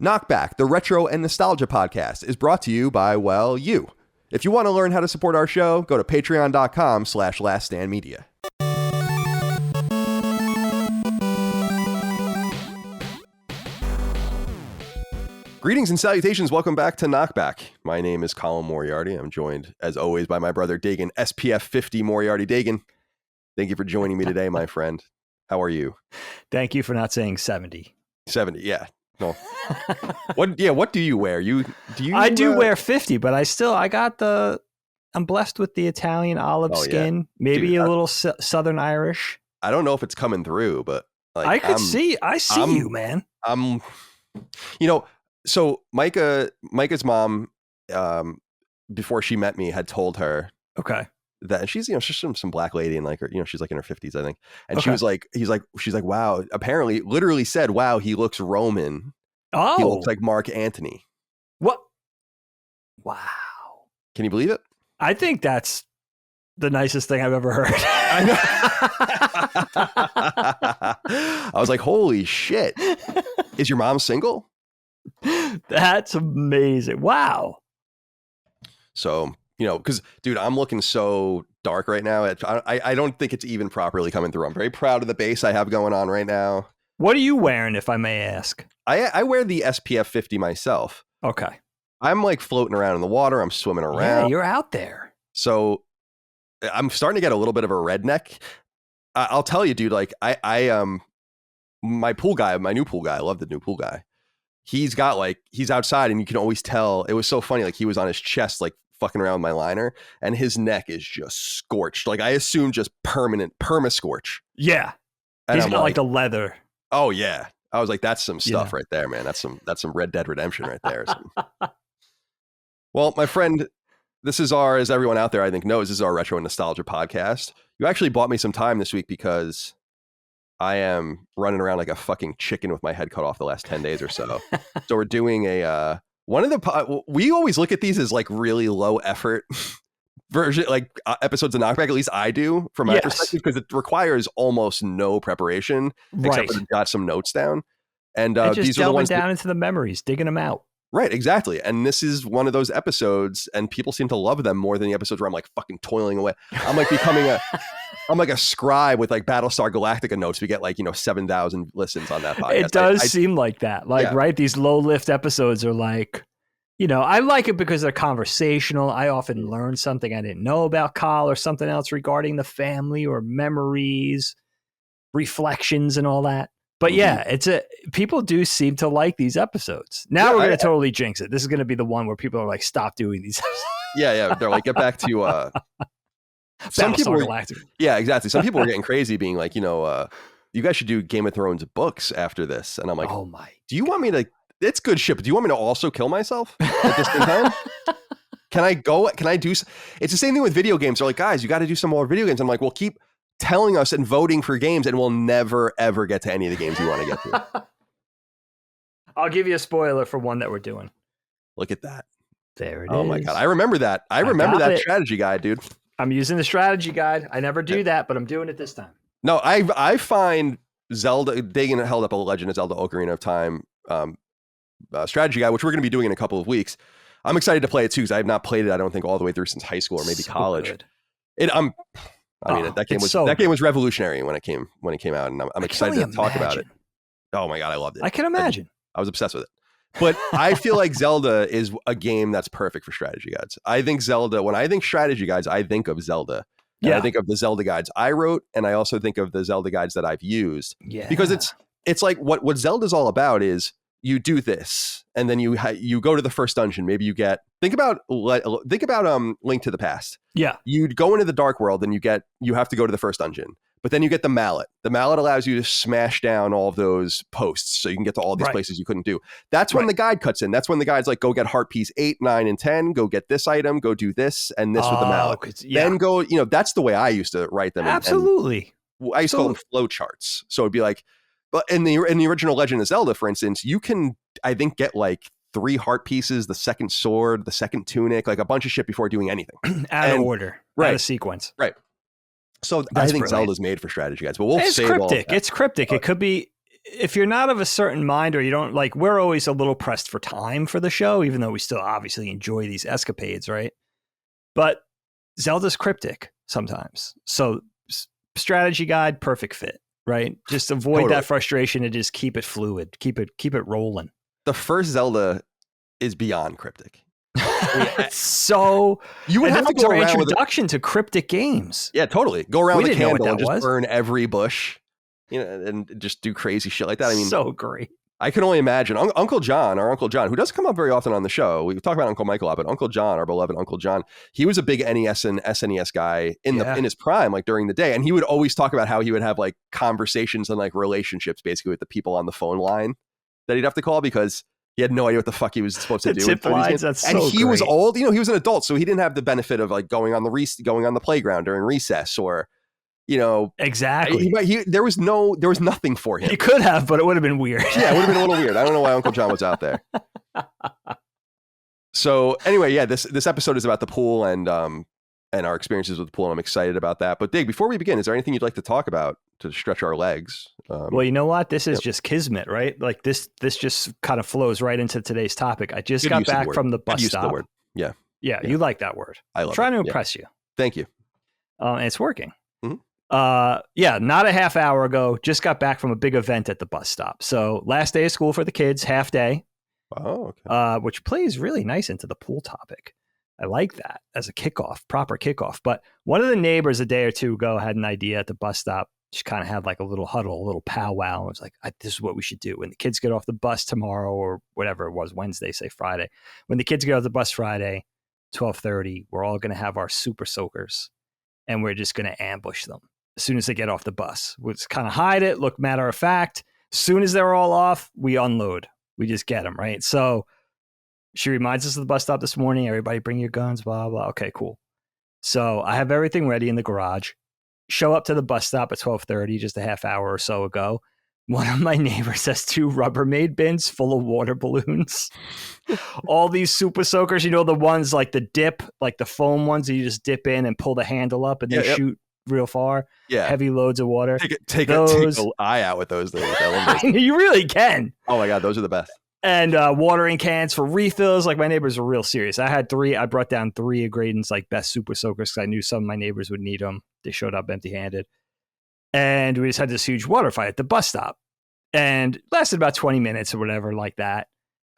KnockBack, the retro and nostalgia podcast, is brought to you by, well, you. If you want to learn how to support our show, go to patreon.com/laststandmedia. Greetings and salutations. Welcome back to KnockBack. My name is Colin Moriarty. I'm joined, as always, by my brother Dagon, SPF 50 Moriarty. Dagon, thank you for joining me today, my friend. How are you? Thank you for not saying 70. 70, yeah. No. What do you wear? I do wear 50, but I'm blessed with the Italian olive skin, yeah. Maybe dude, a little Southern Irish. I don't know if it's coming through, but like, I see you, man. So Micah's mom, before she met me, had told her, okay, that she's some black lady and like her, she's like in her 50s, I think. And okay. She's like, wow, apparently literally said, wow, he looks Roman. Oh, he looks like Mark Antony. What? Wow. Can you believe it? I think that's the nicest thing I've ever heard. I was like, holy shit. Is your mom single? That's amazing. Wow. So, because, dude, I'm looking so dark right now. I don't think it's even properly coming through. I'm very proud of the base I have going on right now. What are you wearing, if I may ask? I wear the SPF 50 myself. Okay. I'm like floating around in the water. I'm swimming around. Yeah, you're out there. So I'm starting to get a little bit of a redneck. I'll tell you, dude, like my pool guy, my new pool guy, I love the new pool guy. He's outside and you can always tell. It was so funny. Like he was on his chest, like fucking around with my liner, and his neck is just scorched. Like I assume just perma scorch. Yeah. And he's got like the leather. Oh yeah. I was like, that's some stuff right there, man. That's some Red Dead Redemption right there. Well, my friend, this is as everyone out there I think knows, this is our retro and nostalgia podcast. You actually bought me some time this week because I am running around like a fucking chicken with my head cut off the last 10 days or so. So we're doing we always look at these as like really low effort version, like episodes of KnockBack. At least I do from my perspective, because it requires almost no preparation, except for got some notes down. And these are the ones down into the memories, digging them out. Right, exactly. And this is one of those episodes, and people seem to love them more than the episodes where I'm like fucking toiling away. I'm like I'm like a scribe with like Battlestar Galactica notes. We get like 7,000 listens on that podcast. It does seem like that. Like right, these low lift episodes are like, I like it because they're conversational. I often learn something I didn't know about Kyle or something else regarding the family or memories, reflections, and all that. But yeah, people do seem to like these episodes. Now we're going to totally jinx it. This is going to be the one where people are like, stop doing these. Yeah. They're like, get back to some people. Yeah, exactly. Some people were getting crazy, being like, you guys should do Game of Thrones books after this. And I'm like, oh my, do you want me to? It's good shit, but do you want me to also kill myself at this time? Can I do? It's the same thing with video games. They're like, guys, you got to do some more video games. I'm like, well, keep telling us and voting for games, and we'll never ever get to any of the games you want to get to. I'll give you a spoiler for one that we're doing. Look at that. There it is. Oh my god, I remember that. I remember that strategy guide, dude. I'm using the strategy guide. I never do that, but I'm doing it this time. No, I find Zelda. Dagon held up a Legend of Zelda: Ocarina of Time strategy guide, which we're going to be doing in a couple of weeks. I'm excited to play it too, because I have not played it, I don't think, all the way through since high school or maybe college. Good. That game was revolutionary when it came out, and I'm excited to talk about it. Oh my god, I loved it. I can imagine. I was obsessed with it. But I feel like Zelda is a game that's perfect for strategy guides. I think Zelda, when I think strategy guides, I think of Zelda. And I think of the Zelda guides I wrote, and I also think of the Zelda guides that I've used. Yeah. Because it's like what Zelda's all about is you do this, and then you go to the first dungeon. Maybe you think about Link to the Past. Yeah, you'd go into the dark world, and you have to go to the first dungeon. But then you get the mallet. The mallet allows you to smash down all of those posts, so you can get to all these places you couldn't do. That's when the guide cuts in. That's when the guide's like, go get heart piece 8, 9, and 10. Go get this item. Go do this and this with the mallet. Then go. That's the way I used to write them. Absolutely. And I used to call them flow charts. So it'd be like, but in the original Legend of Zelda, for instance, you can, I think, get like 3 heart pieces, the second sword, the second tunic, like a bunch of shit before doing anything. Out of order. Out of sequence. Right. So I think Zelda's made for strategy guides, but we'll it's save cryptic. all of that. It's cryptic. It could be if you're not of a certain mind or you don't like, we're always a little pressed for time for the show, even though we still obviously enjoy these escapades, right? But Zelda's cryptic sometimes. So strategy guide, perfect fit, right? Just avoid that frustration and just keep it fluid, keep it rolling. The first Zelda is beyond cryptic. So you would have to go our around introduction to cryptic games. Yeah, totally. Go around with a candle and just burn every bush, and just do crazy shit like that. I mean, so great. I can only imagine. Uncle John, who doesn't come up very often on the show. We talk about Uncle Michael a lot, but Uncle John, our beloved Uncle John, he was a big NES and SNES guy in his prime, like during the day. And he would always talk about how he would have like conversations and like relationships basically with the people on the phone line that he'd have to call because he had no idea what the fuck he was supposed to do. Tip lines, that's and so he great. was old, he was an adult, so he didn't have the benefit of like going on the playground during recess or, exactly. There was nothing for him. He could have, but it would have been weird. Yeah, it would have been a little weird. I don't know why Uncle John was out there. So anyway, yeah, this episode is about the pool and our experiences with the pool, and I'm excited about that. But Dig, before we begin, is there anything you'd like to talk about to stretch our legs? Well, you know what? This is just kismet, right? Like this just kind of flows right into today's topic. I just got back from the bus stop. Yeah, you like that word. I love it. Trying to impress you. Thank you. And it's working. Mm-hmm. Not a half hour ago, just got back from a big event at the bus stop. So last day of school for the kids, half day. Oh, okay. Which plays really nice into the pool topic. I like that as a kickoff, proper kickoff. But one of the neighbors a day or two ago had an idea at the bus stop. She kind of had like a little huddle, a little powwow. And was like, this is what we should do. When the kids get off the bus tomorrow or whatever it was, Wednesday, say Friday. When the kids get off the bus Friday, 12:30, we're all going to have our super soakers and we're just going to ambush them as soon as they get off the bus. We'll just kind of hide it, look matter of fact. As soon as they're all off, we unload. We just get them, right? So she reminds us of the bus stop this morning. Everybody bring your guns, blah, blah. Okay, cool. So I have everything ready in the garage. Show up to the bus stop at 12:30, just a half hour or so ago. One of my neighbors has 2 Rubbermaid bins full of water balloons. All these super soakers, the ones like the dip, like the foam ones that you just dip in and pull the handle up and then shoot real far. Yeah. Heavy loads of water. Take an eye out with those things. You really can. Oh my God, those are the best. And watering cans for refills. Like my neighbors were real serious. I had 3. I brought down 3 of Graydon's like best super soakers because I knew some of my neighbors would need them. They showed up empty-handed. And we just had this huge water fight at the bus stop. And it lasted about 20 minutes or whatever like that.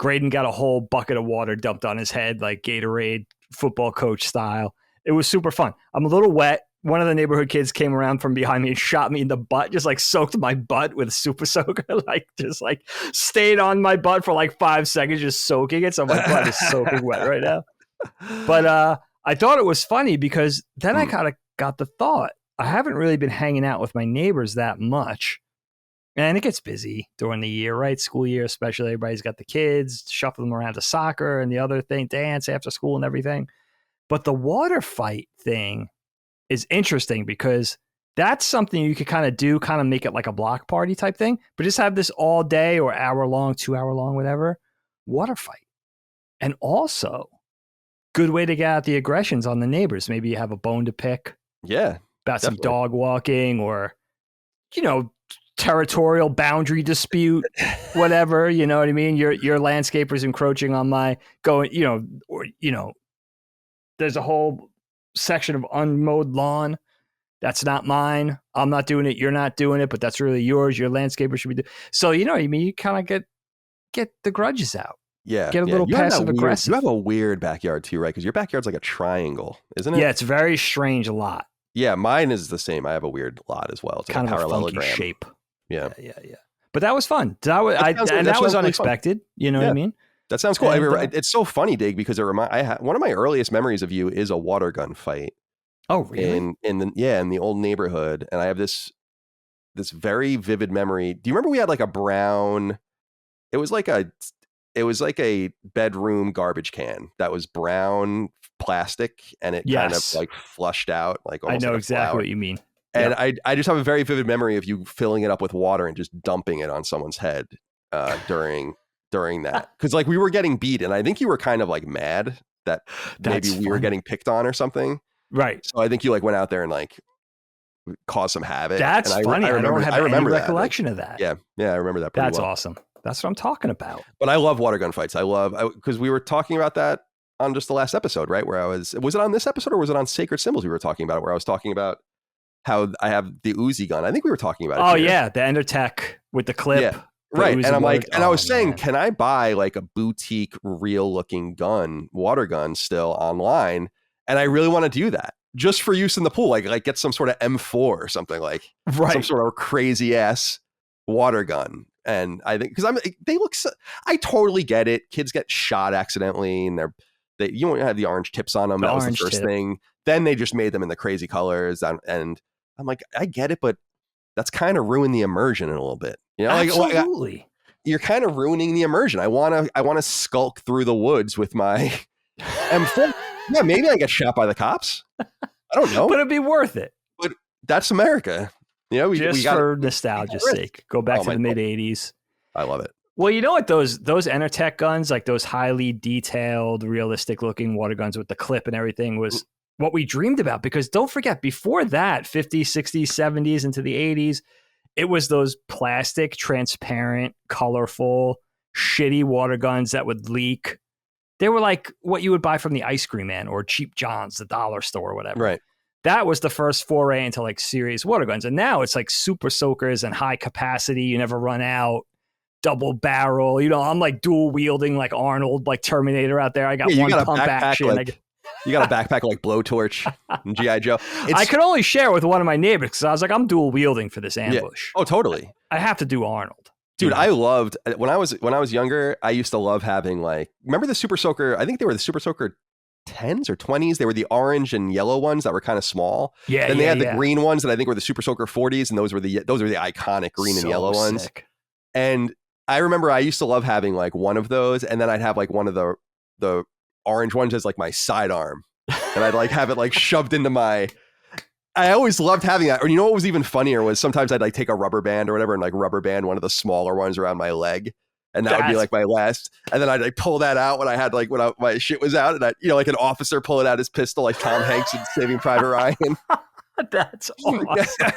Graydon got a whole bucket of water dumped on his head like Gatorade football coach style. It was super fun. I'm a little wet. One of the neighborhood kids came around from behind me and shot me in the butt, just like soaked my butt with super soaker, just like stayed on my butt for like 5 seconds, just soaking it. So my butt is soaking wet right now. But I thought it was funny because then I kind of got the thought, I haven't really been hanging out with my neighbors that much. And it gets busy during the year, right? School year, especially. Everybody's got the kids, shuffle them around to soccer and the other thing, dance after school and everything. But the water fight thing is interesting because that's something you could kind of do, kind of make it like a block party type thing, but just have this all day or hour long, 2 hour long, whatever, water fight. And also good way to get out the aggressions on the neighbors. Maybe you have a bone to pick. Yeah. About some dog walking or, territorial boundary dispute, whatever, you know what I mean? Your landscaper's encroaching on my there's a whole section of unmowed lawn. That's not mine. I'm not doing it. You're not doing it, but that's really yours. Your landscaper should be doing. So, you know what I mean? You kind of get the grudges out. Yeah. Get a little passive aggressive. You have a weird backyard too, right? Because your backyard's like a triangle, isn't it? Yeah, it's a very strange lot. Yeah, mine is the same. I have a weird lot as well. It's like kind a of parallelogram. A funky shape. Yeah. But that was fun. That was unexpected. Fun. You know what I mean? That sounds cool. It's so funny, Dig, because one of my earliest memories of you is a water gun fight. Oh, really? In the old neighborhood, and I have this very vivid memory. Do you remember we had like a brown? It was like a bedroom garbage can that was brown plastic, and it kind of like flushed out. Like almost I know like exactly what you mean. And I just have a very vivid memory of you filling it up with water and just dumping it on someone's head during that. Because like we were getting beat, and I think you were kind of like mad that maybe we were getting picked on or something. Right. So I think you like went out there and like cause some havoc. That's funny. I don't have any recollection of that. Yeah, I remember that pretty That's well. awesome. That's what I'm talking about. But I love water gun fights. Because we were talking about that on just the last episode, right? Where was it on this episode or was it on Sacred Symbols we were talking about it, where I was talking about how I have the Uzi gun. I think we were talking about it. Oh, yeah. The Endertech with the clip. Yeah. Right. And I'm like, and I was saying, can I buy like a boutique, real looking gun, water gun still online? And I really want to do that just for use in the pool. Like get some sort of M4 or something, like some sort of crazy ass water gun. And I think I totally get it. Kids get shot accidentally and you don't have the orange tips on them. That was the first thing. Then they just made them in the crazy colors. And I'm like, I get it, but that's kind of ruined the immersion in a little bit. You know, absolutely. You're kind of ruining the immersion. I want to skulk through the woods with my M4. Yeah, maybe I get shot by the cops. I don't know. But it'd be worth it. But that's America. You know, we got for nostalgia's sake. Go back to the mid 80s. I love it. Well, you know what? Those Endertech guns, like those highly detailed, realistic looking water guns with the clip and everything, was what we dreamed about. Because don't forget, before that, 50s, 60s, 70s, into the 80s, it was those plastic, transparent, colorful, shitty water guns that would leak. They were like what you would buy from the ice cream man or Cheap John's, the dollar store or whatever. Right. That was the first foray into like serious water guns. And now it's like super soakers and high capacity. You never run out. Double barrel. You know, I'm like dual wielding like Arnold, like Terminator out there. I got one pump action. You got a backpack like Blowtorch and G.I. Joe. I could only share with one of my neighbors because I was like, I'm dual wielding for this ambush. Yeah. Oh, totally. I have to do Arnold. Dude, I loved when I was younger, I used to love having remember the Super Soaker? I think they were the Super Soaker 10s or 20s. They were the orange and yellow ones that were kind of small. Yeah. Then they had the green ones that I think were the Super Soaker 40s, and those were the iconic green and yellow ones. And I remember I used to love having like one of those, and then I'd have like one of the orange ones as like my sidearm, and I'd like have it like shoved into my. I always loved having that. Or you know what was even funnier was sometimes I'd like take a rubber band or whatever and like rubber band one of the smaller ones around my leg. And that would be like my last. And then I'd like pull that out when I had like my shit was out, and I, like an officer pulling out his pistol like Tom Hanks in Saving Private Ryan. That's awesome.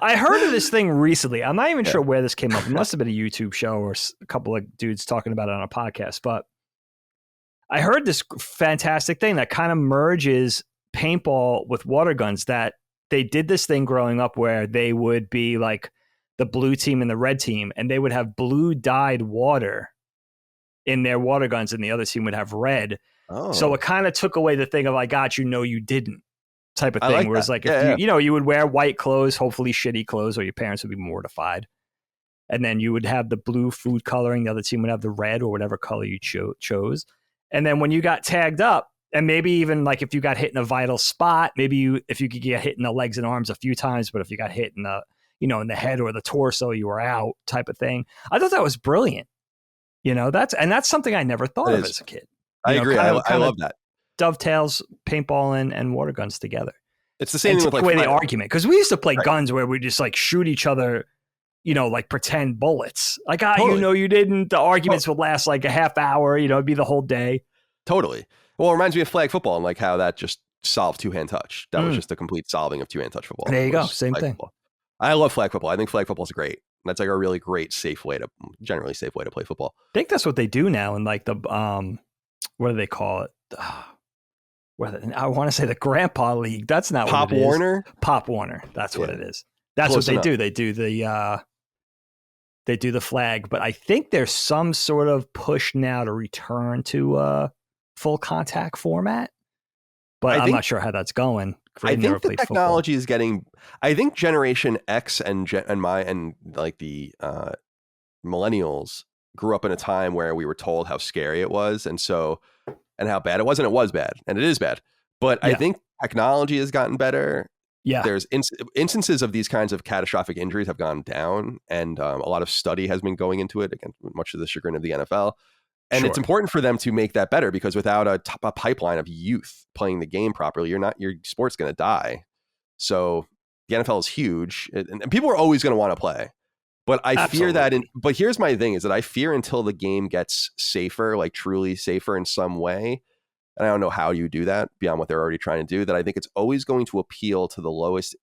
I heard of this thing recently. I'm not even sure where this came up. It must have been a YouTube show or a couple of dudes talking about it on a podcast. But I heard this fantastic thing that kind of merges paintball with water guns, that they did this thing growing up where they would be like the blue team and the red team, and they would have blue dyed water in their water guns and the other team would have red. Oh. So it kind of took away the thing of I got you, no you didn't type of thing. Like whereas like if you would wear white clothes, hopefully shitty clothes, or your parents would be mortified. And then you would have the blue food coloring, the other team would have the red or whatever color you chose. And then when you got tagged up, and maybe even like if you got hit in a vital spot, maybe if you could get hit in the legs and arms a few times, but if you got hit in the, in the head or the torso, you were out type of thing. I thought that was brilliant. That's something I never thought of as a kid. I agree. I love that. Dovetails paintball and water guns together. It's the same thing with like the argument. Cause we used to play guns where we just like shoot each other, like pretend bullets. Like, you didn't. The arguments would last like a half hour, it'd be the whole day. Totally. Well, it reminds me of flag football and like how that just solved two-hand touch. That was just a complete solving of two-hand touch football. There you go. Same thing. Football. I love flag football. I think flag football is great. That's like a really great, generally safe way to play football. I think that's what they do now in like the, what do they call it? I want to say the Grandpa League. That's not Pop what it Warner? Is. Pop Warner. That's what it is. That's Close what enough. They do. They do the flag, but I think there's some sort of push now to return to full contact format, but I'm not sure how that's going. I think the technology is getting. I think Generation X and like the millennials grew up in a time where we were told how scary it was, and how bad it was, and it was bad, and it is bad. But I think technology has gotten better. Yeah, there's instances of these kinds of catastrophic injuries have gone down, and a lot of study has been going into it, again, much to the chagrin of the NFL. And it's important for them to make that better, because without a pipeline of youth playing the game properly, your sport's going to die. So the NFL is huge, and people are always going to want to play. But I fear that. But here's my thing: is that I fear until the game gets safer, like truly safer in some way. and I don't know how you do that beyond what they're already trying to do, that I think it's always going to appeal to the lowest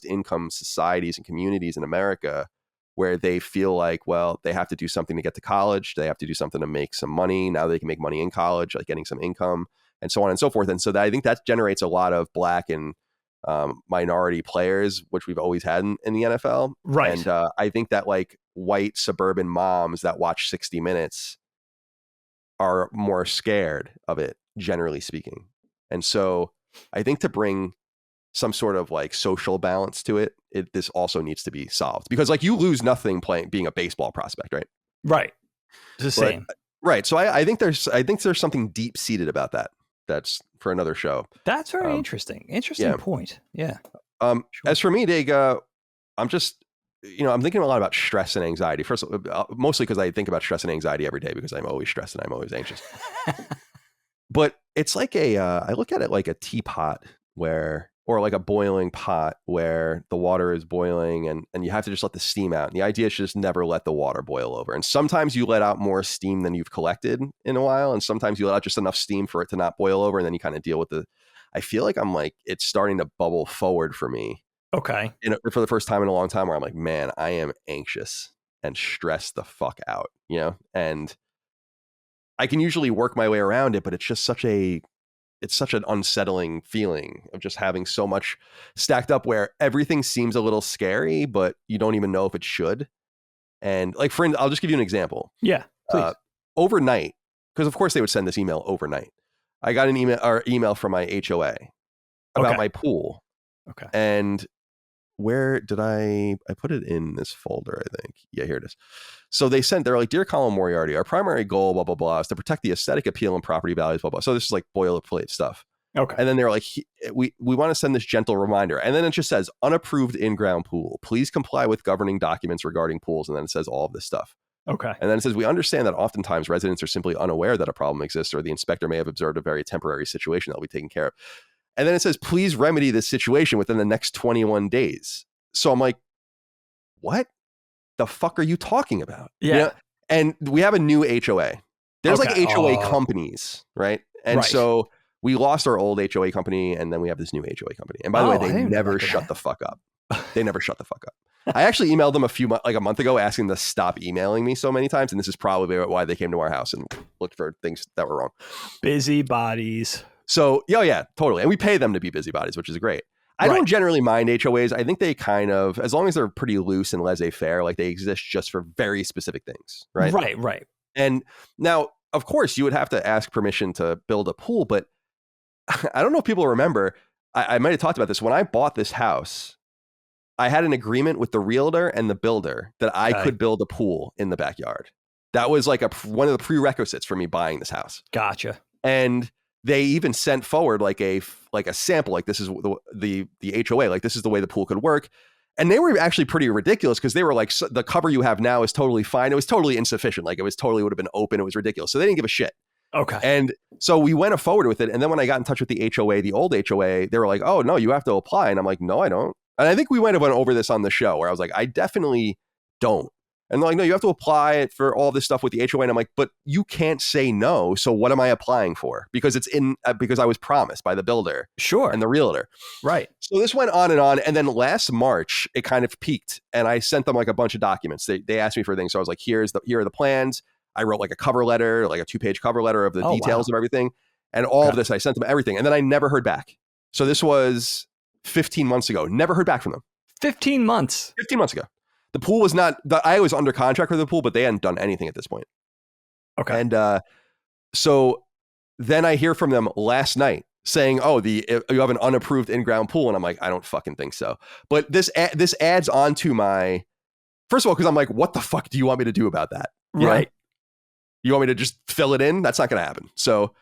income societies and communities in America, where they feel like, well, they have to do something to get to college. They have to do something to make some money. Now they can make money in college, like getting some income and so on and so forth. And so I think that generates a lot of Black and minority players, which we've always had in the NFL. Right. And I think that like white suburban moms that watch 60 Minutes are more scared of it, generally speaking. And so I think to bring some sort of like social balance to it, this also needs to be solved, because like you lose nothing being a baseball prospect, right? Right. It's the same. Right. So I think there's something deep seated about that. That's for another show. That's very interesting. Interesting point. Yeah. Sure. As for me, Daga, I'm just, I'm thinking a lot about stress and anxiety. First, mostly because I think about stress and anxiety every day, because I'm always stressed and I'm always anxious. But it's like I look at it like a teapot or like a boiling pot where the water is boiling and you have to just let the steam out. And the idea is just never let the water boil over. And sometimes you let out more steam than you've collected in a while. And sometimes you let out just enough steam for it to not boil over. And then you kind of deal with I feel like it's starting to bubble forward for me. Okay. For the first time in a long time, where I'm like, man, I am anxious and stressed the fuck out, and I can usually work my way around it, but it's just such an unsettling feeling of just having so much stacked up where everything seems a little scary, but you don't even know if it should. And like, friend, I'll just give you an example. Yeah, please. Overnight, because of course they would send this email overnight. I got an email from my HOA about my pool. Okay. And where did I put it in this folder, I think. Yeah, here it is. So they're like, "Dear Colin Moriarty, our primary goal, blah, blah, blah, is to protect the aesthetic appeal and property values, blah, blah." So this is like boilerplate stuff. Okay. And then they're like, we want to send this gentle reminder. And then it just says, "Unapproved in-ground pool. Please comply with governing documents regarding pools." And then it says all of this stuff. Okay. And then it says, "We understand that oftentimes residents are simply unaware that a problem exists, or the inspector may have observed a very temporary situation that will be taken care of." And then it says, "Please remedy this situation within the next 21 days. So I'm like, what the fuck are you talking about? Yeah. And we have a new HOA. There's like HOA companies, right? And so we lost our old HOA company, and then we have this new HOA company. And by the way, they never shut the fuck up. They never shut the fuck up. I actually emailed them a month ago asking them to stop emailing me so many times. And this is probably why they came to our house and looked for things that were wrong. Busybodies. So, yeah, totally. And we pay them to be busybodies, which is great. I don't generally mind HOAs. I think they kind of, as long as they're pretty loose and laissez-faire, like they exist just for very specific things, right? Right. And now, of course, you would have to ask permission to build a pool, but I don't know if people remember, I might have talked about this. When I bought this house, I had an agreement with the realtor and the builder that I could build a pool in the backyard. That was like one of the prerequisites for me buying this house. Gotcha. And they even sent forward like a sample, like this is the HOA, like this is the way the pool could work. And they were actually pretty ridiculous, because they were like, the cover you have now is totally fine. It was totally insufficient. Like it was totally would have been open. It was ridiculous. So they didn't give a shit. Okay. And so we went forward with it. And then when I got in touch with the HOA, the old HOA, they were like, "Oh no, you have to apply." And I'm like, "No, I don't." And I think we might have went over this on the show, where I was like, "I definitely don't." And they're like, "No, you have to apply for all this stuff with the HOA." And I'm like, "But you can't say no. So what am I applying for?" Because it's because I was promised by the builder, and the realtor. Right. So this went on. And then last March, it kind of peaked, and I sent them like a bunch of documents. They asked me for things. So I was like, here are the plans. I wrote like a cover letter, like a 2-page cover letter of the details of everything. And all of this, I sent them everything. And then I never heard back. So this was 15 months ago. Never heard back from them. 15 months. 15 months ago. The pool was I was under contract for the pool, but they hadn't done anything at this point. Okay. And so then I hear from them last night saying, "Oh, you have an unapproved in-ground pool." And I'm like, I don't fucking think so. But this adds on to my, first of all, because I'm like, what the fuck do you want me to do about that? Right. You want me to just fill it in? That's not going to happen. So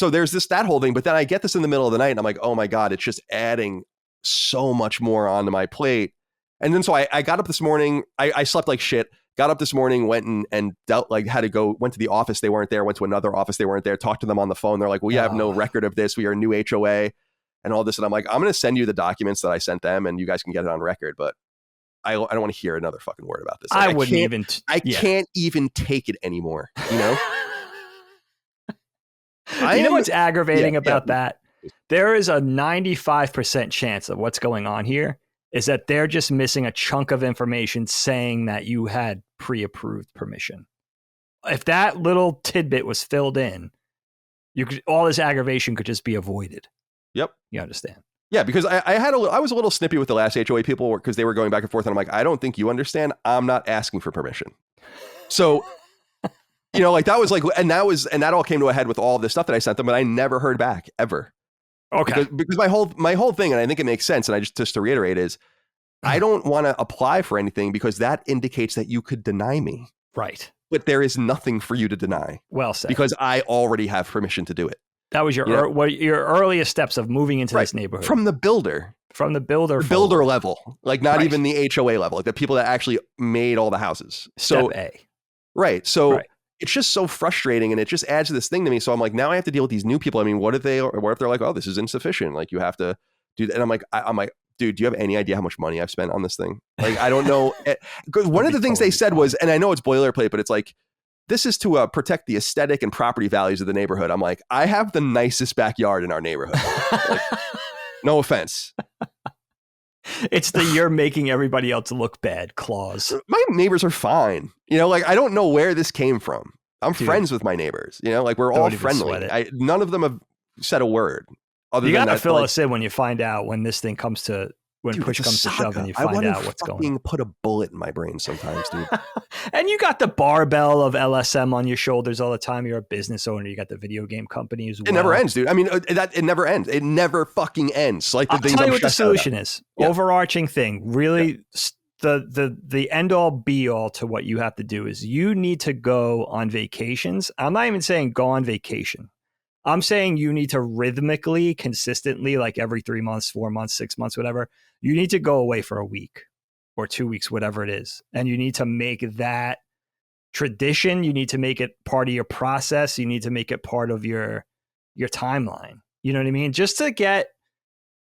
there's that whole thing. But then I get this in the middle of the night, and I'm like, oh my God, it's just adding so much more onto my plate. And then so I got up this morning. I slept like shit. Got up this morning, went and dealt, like had to go, went to the office. They weren't there. Went to another office. They weren't there. Talked to them on the phone. They're like, "We have no record of this. We are a new HOA and all this." And I'm like, "I'm going to send you the documents that I sent them, and you guys can get it on record. But I don't want to hear another fucking word about this." Like, I can't even take it anymore. You know what's aggravating about that? There is a 95% chance that what's going on here is that they're just missing a chunk of information saying that you had pre-approved permission. If that little tidbit was filled in, all this aggravation could just be avoided. Yep. You understand? Yeah, because I was a little snippy with the last HOA people because they were going back and forth, and I'm like, I don't think you understand. I'm not asking for permission. So, like that was like, and that all came to a head with all this stuff that I sent them, but I never heard back ever. Okay. Because my whole thing, and I think it makes sense, and I just to reiterate is, I don't want to apply for anything because that indicates that you could deny me. Right. But there is nothing for you to deny. Well said. Because I already have permission to do it. That was your earliest steps of moving into this neighborhood. From the builder. The builder level. Like not even the HOA level. Like the people that actually made all the houses. Step A. Right. So it's just so frustrating, and it just adds to this thing to me. So I'm like, now I have to deal with these new people. I mean, what if they're like, oh, this is insufficient? Like you have to do that. And I'm like, dude, do you have any idea how much money I've spent on this thing? Like, I don't know. One of the things they said was, and I know it's boilerplate, but it's like, this is to protect the aesthetic and property values of the neighborhood. I'm like, I have the nicest backyard in our neighborhood. Like, no offense. It's you're making everybody else look bad clause. My neighbors are fine. Like, I don't know where this came from. I'm friends with my neighbors. Like, we're all friendly. None of them have said a word. You got to fill us in when you find out when this thing comes to, when push comes to shove and you find out what's going on. I put a bullet in my brain sometimes, dude. And you got the barbell of LSM on your shoulders all the time. You're a business owner. You got the video game company as well. It never ends, dude. I mean, it never ends. It never fucking ends. Like I'll tell you what the solution is. Yeah. Overarching thing. Really, the end all be all to what you have to do is you need to go on vacations. I'm not even saying go on vacation. I'm saying you need to rhythmically, consistently, like every 3 months, 4 months, 6 months, whatever, you need to go away for a week or 2 weeks, whatever it is. And you need to make that tradition. You need to make it part of your process. You need to make it part of your timeline. You know what I mean? Just to get,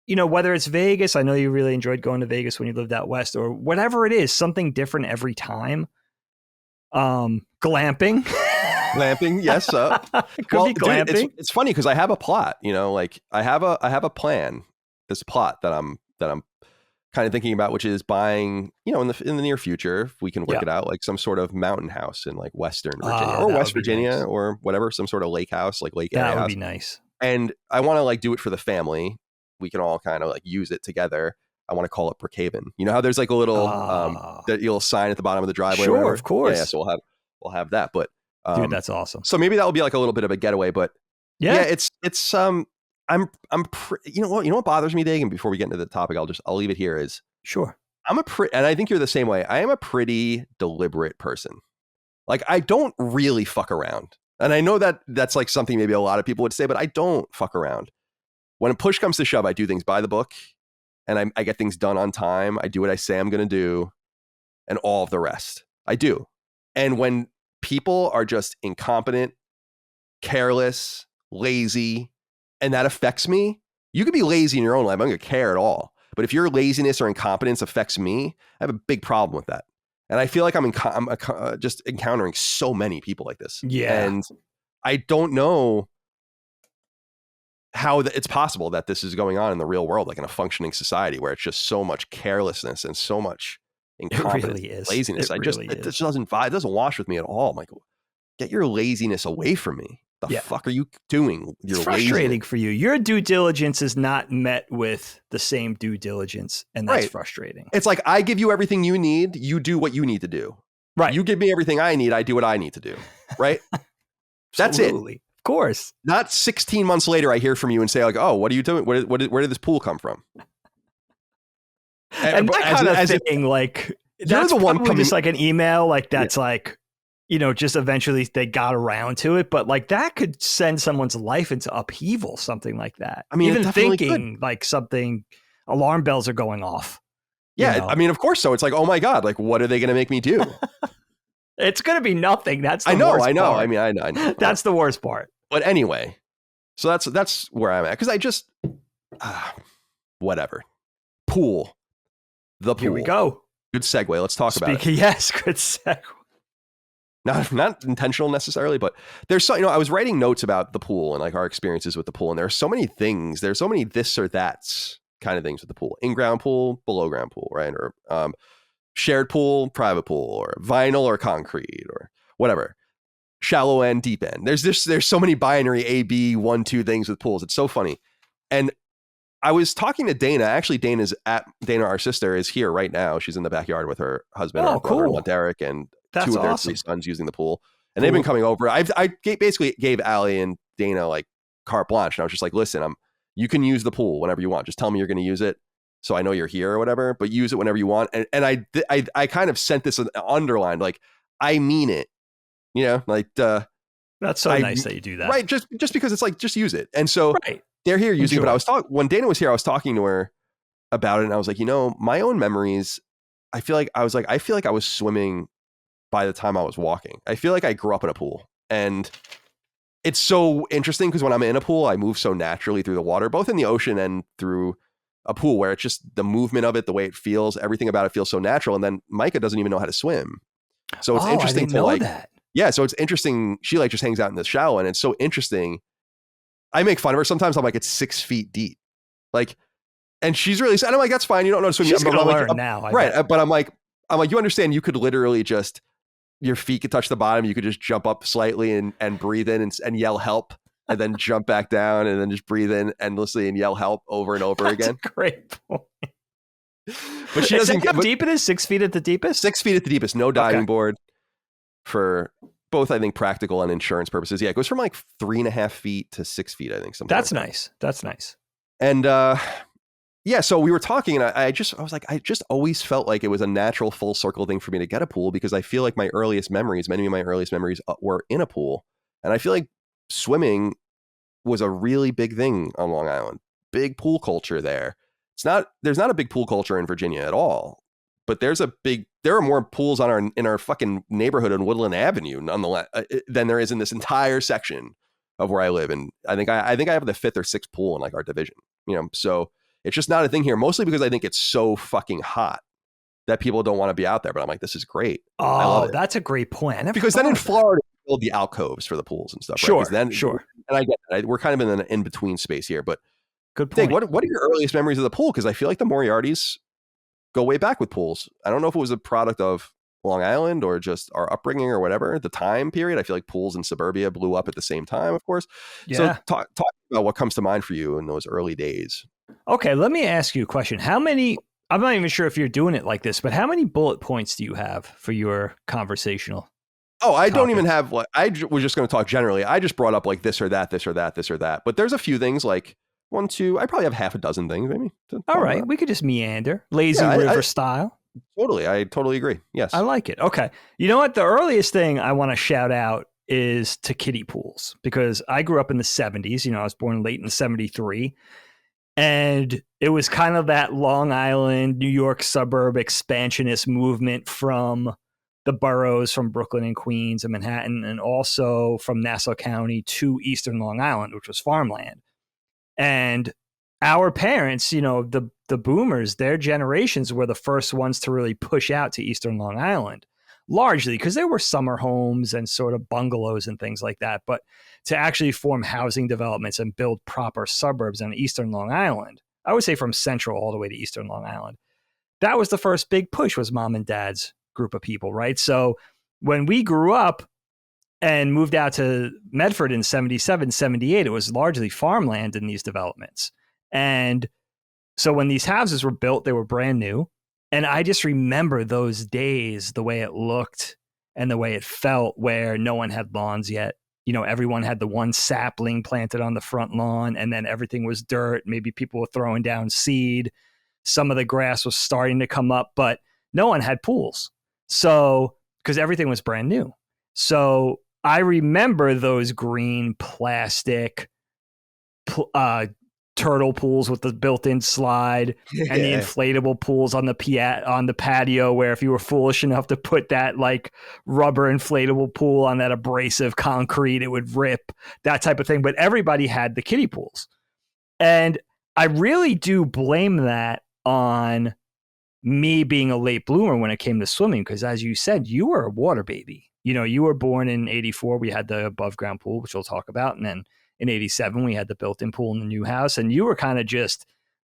whether it's Vegas, I know you really enjoyed going to Vegas when you lived out west, or whatever it is, something different every time. Glamping. Glamping, yes. Could be glamping. Dude, it's funny because I have a plot, like I have a plan, this plot that I'm kind of thinking about, which is buying, in the near future, if we can work it out, like some sort of mountain house in like Western Virginia or West Virginia or whatever, some sort of lake house, like lake area house. That would be nice. And I want to like do it for the family. We can all kind of like use it together. I want to call it Brookhaven. You know how there's like a little that you'll sign at the bottom of the driveway. Sure, of course. Yeah, so we'll have that, but. Dude, that's awesome. So maybe that will be like a little bit of a getaway, but it's you know what bothers me, Dagon, before we get into the topic, I'll leave it here is sure. And I think you're the same way. I am a pretty deliberate person. Like I don't really fuck around. And I know that that's like something maybe a lot of people would say, but I don't fuck around. When a push comes to shove, I do things by the book and I get things done on time. I do what I say I'm going to do and all of the rest. I do. And when people are just incompetent, careless, lazy, and that affects me. You could be lazy in your own life. I don't care at all. But if your laziness or incompetence affects me, I have a big problem with that. And I feel like I'm just encountering so many people like this. Yeah. And I don't know how it's possible that this is going on in the real world, like in a functioning society where it's just so much carelessness and so much incompetence, laziness. It just doesn't vibe. It doesn't wash with me at all. I'm like, get your laziness away from me. The fuck are you doing? It's frustrating for you. Your due diligence is not met with the same due diligence, and that's frustrating. It's like I give you everything you need. You do what you need to do. Right. You give me everything I need. I do what I need to do. Right. That's it. Of course. Not 16 months later, I hear from you and say like, oh, what are you doing? Where did this pool come from? And that kind of thing, like that's the one coming, just like an email, like that's like, just eventually they got around to it, but like that could send someone's life into upheaval, something like that. I mean, even thinking like something, alarm bells are going off. Yeah, I mean, of course. So it's like, oh my god, like what are they going to make me do? It's going to be nothing. That's the worst I know. Part. I mean, I know. That's the worst part. But anyway, so that's where I'm at because I just whatever pool. The pool. Here we go. Good segue. Let's talk about it. Yes, good segue. not intentional necessarily, but there's so, I was writing notes about the pool and like our experiences with the pool, and there are so many things. There's so many this or that's kind of things with the pool: in-ground pool, below-ground pool, right? Or shared pool, private pool, or vinyl or concrete, or whatever. Shallow end, deep end. There's so many binary A, B, 1, 2 things with pools. It's so funny. And I was talking to Dana. Actually, Dana, our sister, is here right now. She's in the backyard with her husband, our brother, Derek, and that's 2 of their awesome. 3 sons using the pool. And they've been coming over. I basically gave Allie and Dana like carte blanche. And I was just like, listen, you can use the pool whenever you want. Just tell me you're going to use it, so I know you're here or whatever. But use it whenever you want. And I kind of sent this underlined, like, I mean it. Like that's so nice that you do that, right? Just because it's like, just use it. And so they're here using it. But I was when Dana was here, I was talking to her about it, and I was like, my own memories. I feel like I was swimming by the time I was walking. I feel like I grew up in a pool, and it's so interesting because when I'm in a pool, I move so naturally through the water, both in the ocean and through a pool, where it's just the movement of it, the way it feels, everything about it feels so natural. And then Micah doesn't even know how to swim, so it's interesting to like that. Yeah, so it's interesting. She like just hangs out in the shallow, and it's so interesting. I make fun of her sometimes. I'm like, it's 6 feet deep, like, and she's really. And I'm like, that's fine. You don't know how to swim. She's gonna learn like, now, right? But I'm like, you understand? You could literally just, your feet could touch the bottom. You could just jump up slightly and breathe in and yell help, and then jump back down, and then just breathe in endlessly and yell help over and over again. That's a great point. But she doesn't. How deep it is? 6 feet at the deepest. 6 feet at the deepest. No diving board. For both, I think, practical and insurance purposes. Yeah, it goes from like 3.5 feet to 6 feet, I think. That's nice. That's nice. And yeah, so we were talking, and I was like, I just always felt like it was a natural full circle thing for me to get a pool, because I feel like many of my earliest memories were in a pool. And I feel like swimming was a really big thing on Long Island. Big pool culture there. There's not a big pool culture in Virginia at all. But there are more pools in our fucking neighborhood on Woodland Avenue, nonetheless, than there is in this entire section of where I live. And I think I have the 5th or 6th pool in like our division, so it's just not a thing here, mostly because I think it's so fucking hot that people don't want to be out there. But I'm like, this is great. Oh, I love it. That's a great point. Because then in Florida, you build the alcoves for the pools and stuff. Sure, right? Then, sure. And I get it. We're kind of in an in-between space here. But good point. What are your earliest memories of the pool? Because I feel like the Moriartys go way back with pools. I don't know if it was a product of Long Island or just our upbringing or whatever, the time period. I feel like pools in suburbia blew up at the same time, of course. Yeah. So talk about what comes to mind for you in those early days. Okay, let me ask you a question. I'm not even sure if you're doing it like this, but how many bullet points do you have for your conversational? Oh, I don't even have, like, I was just going to talk generally. I just brought up like this or that, this or that, this or that. But there's a few things like 1, 2, I probably have half a dozen things maybe. All right, we could just meander. Lazy river style. Totally. I totally agree. Yes. I like it. Okay. You know what? The earliest thing I want to shout out is to kiddie pools, because I grew up in the 70s. I was born late in 73. And it was kind of that Long Island, New York suburb expansionist movement from the boroughs, from Brooklyn and Queens and Manhattan, and also from Nassau County to Eastern Long Island, which was farmland. And our parents, the boomers, their generations were the first ones to really push out to Eastern Long Island, largely because there were summer homes and sort of bungalows and things like that. But to actually form housing developments and build proper suburbs on Eastern Long Island, I would say from Central all the way to Eastern Long Island, that was the first big push, was mom and dad's group of people, right? So when we grew up and moved out to Medford in 77, 78, it was largely farmland in these developments. And so when these houses were built, they were brand new. And I just remember those days, the way it looked and the way it felt, where no one had lawns yet. Everyone had the one sapling planted on the front lawn, and then everything was dirt. Maybe people were throwing down seed. Some of the grass was starting to come up, but no one had pools. So, because everything was brand new. So I remember those green plastic turtle pools with the built-in slide and the inflatable pools on the patio, where if you were foolish enough to put that like rubber inflatable pool on that abrasive concrete, it would rip, that type of thing. But everybody had the kiddie pools. And I really do blame that on me being a late bloomer when it came to swimming, because as you said, you were a water baby. you were born in 84. We had the above ground pool, which we'll talk about. And then in 87, we had the built-in pool in the new house. And you were kind of just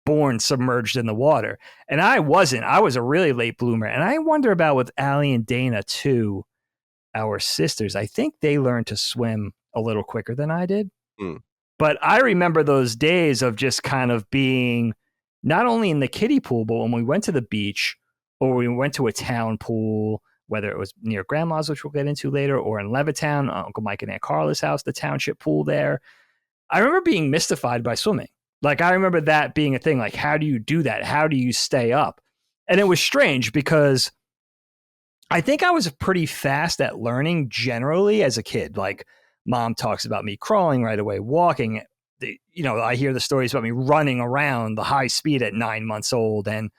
born submerged in the water. And I wasn't. I was a really late bloomer. And I wonder about with Allie and Dana too, our sisters. I think they learned to swim a little quicker than I did. But I remember those days of just kind of being not only in the kiddie pool, but when we went to the beach or we went to a town pool, whether it was near grandma's, which we'll get into later, or in Levittown, Uncle Mike and Aunt Carla's house, the township pool there. I remember being mystified by swimming. Like, I remember that being a thing. Like, how do you do that? How do you stay up? And it was strange because I think I was pretty fast at learning generally as a kid. Like, mom talks about me crawling right away, walking. I hear the stories about me running around the high speed at 9 months old. And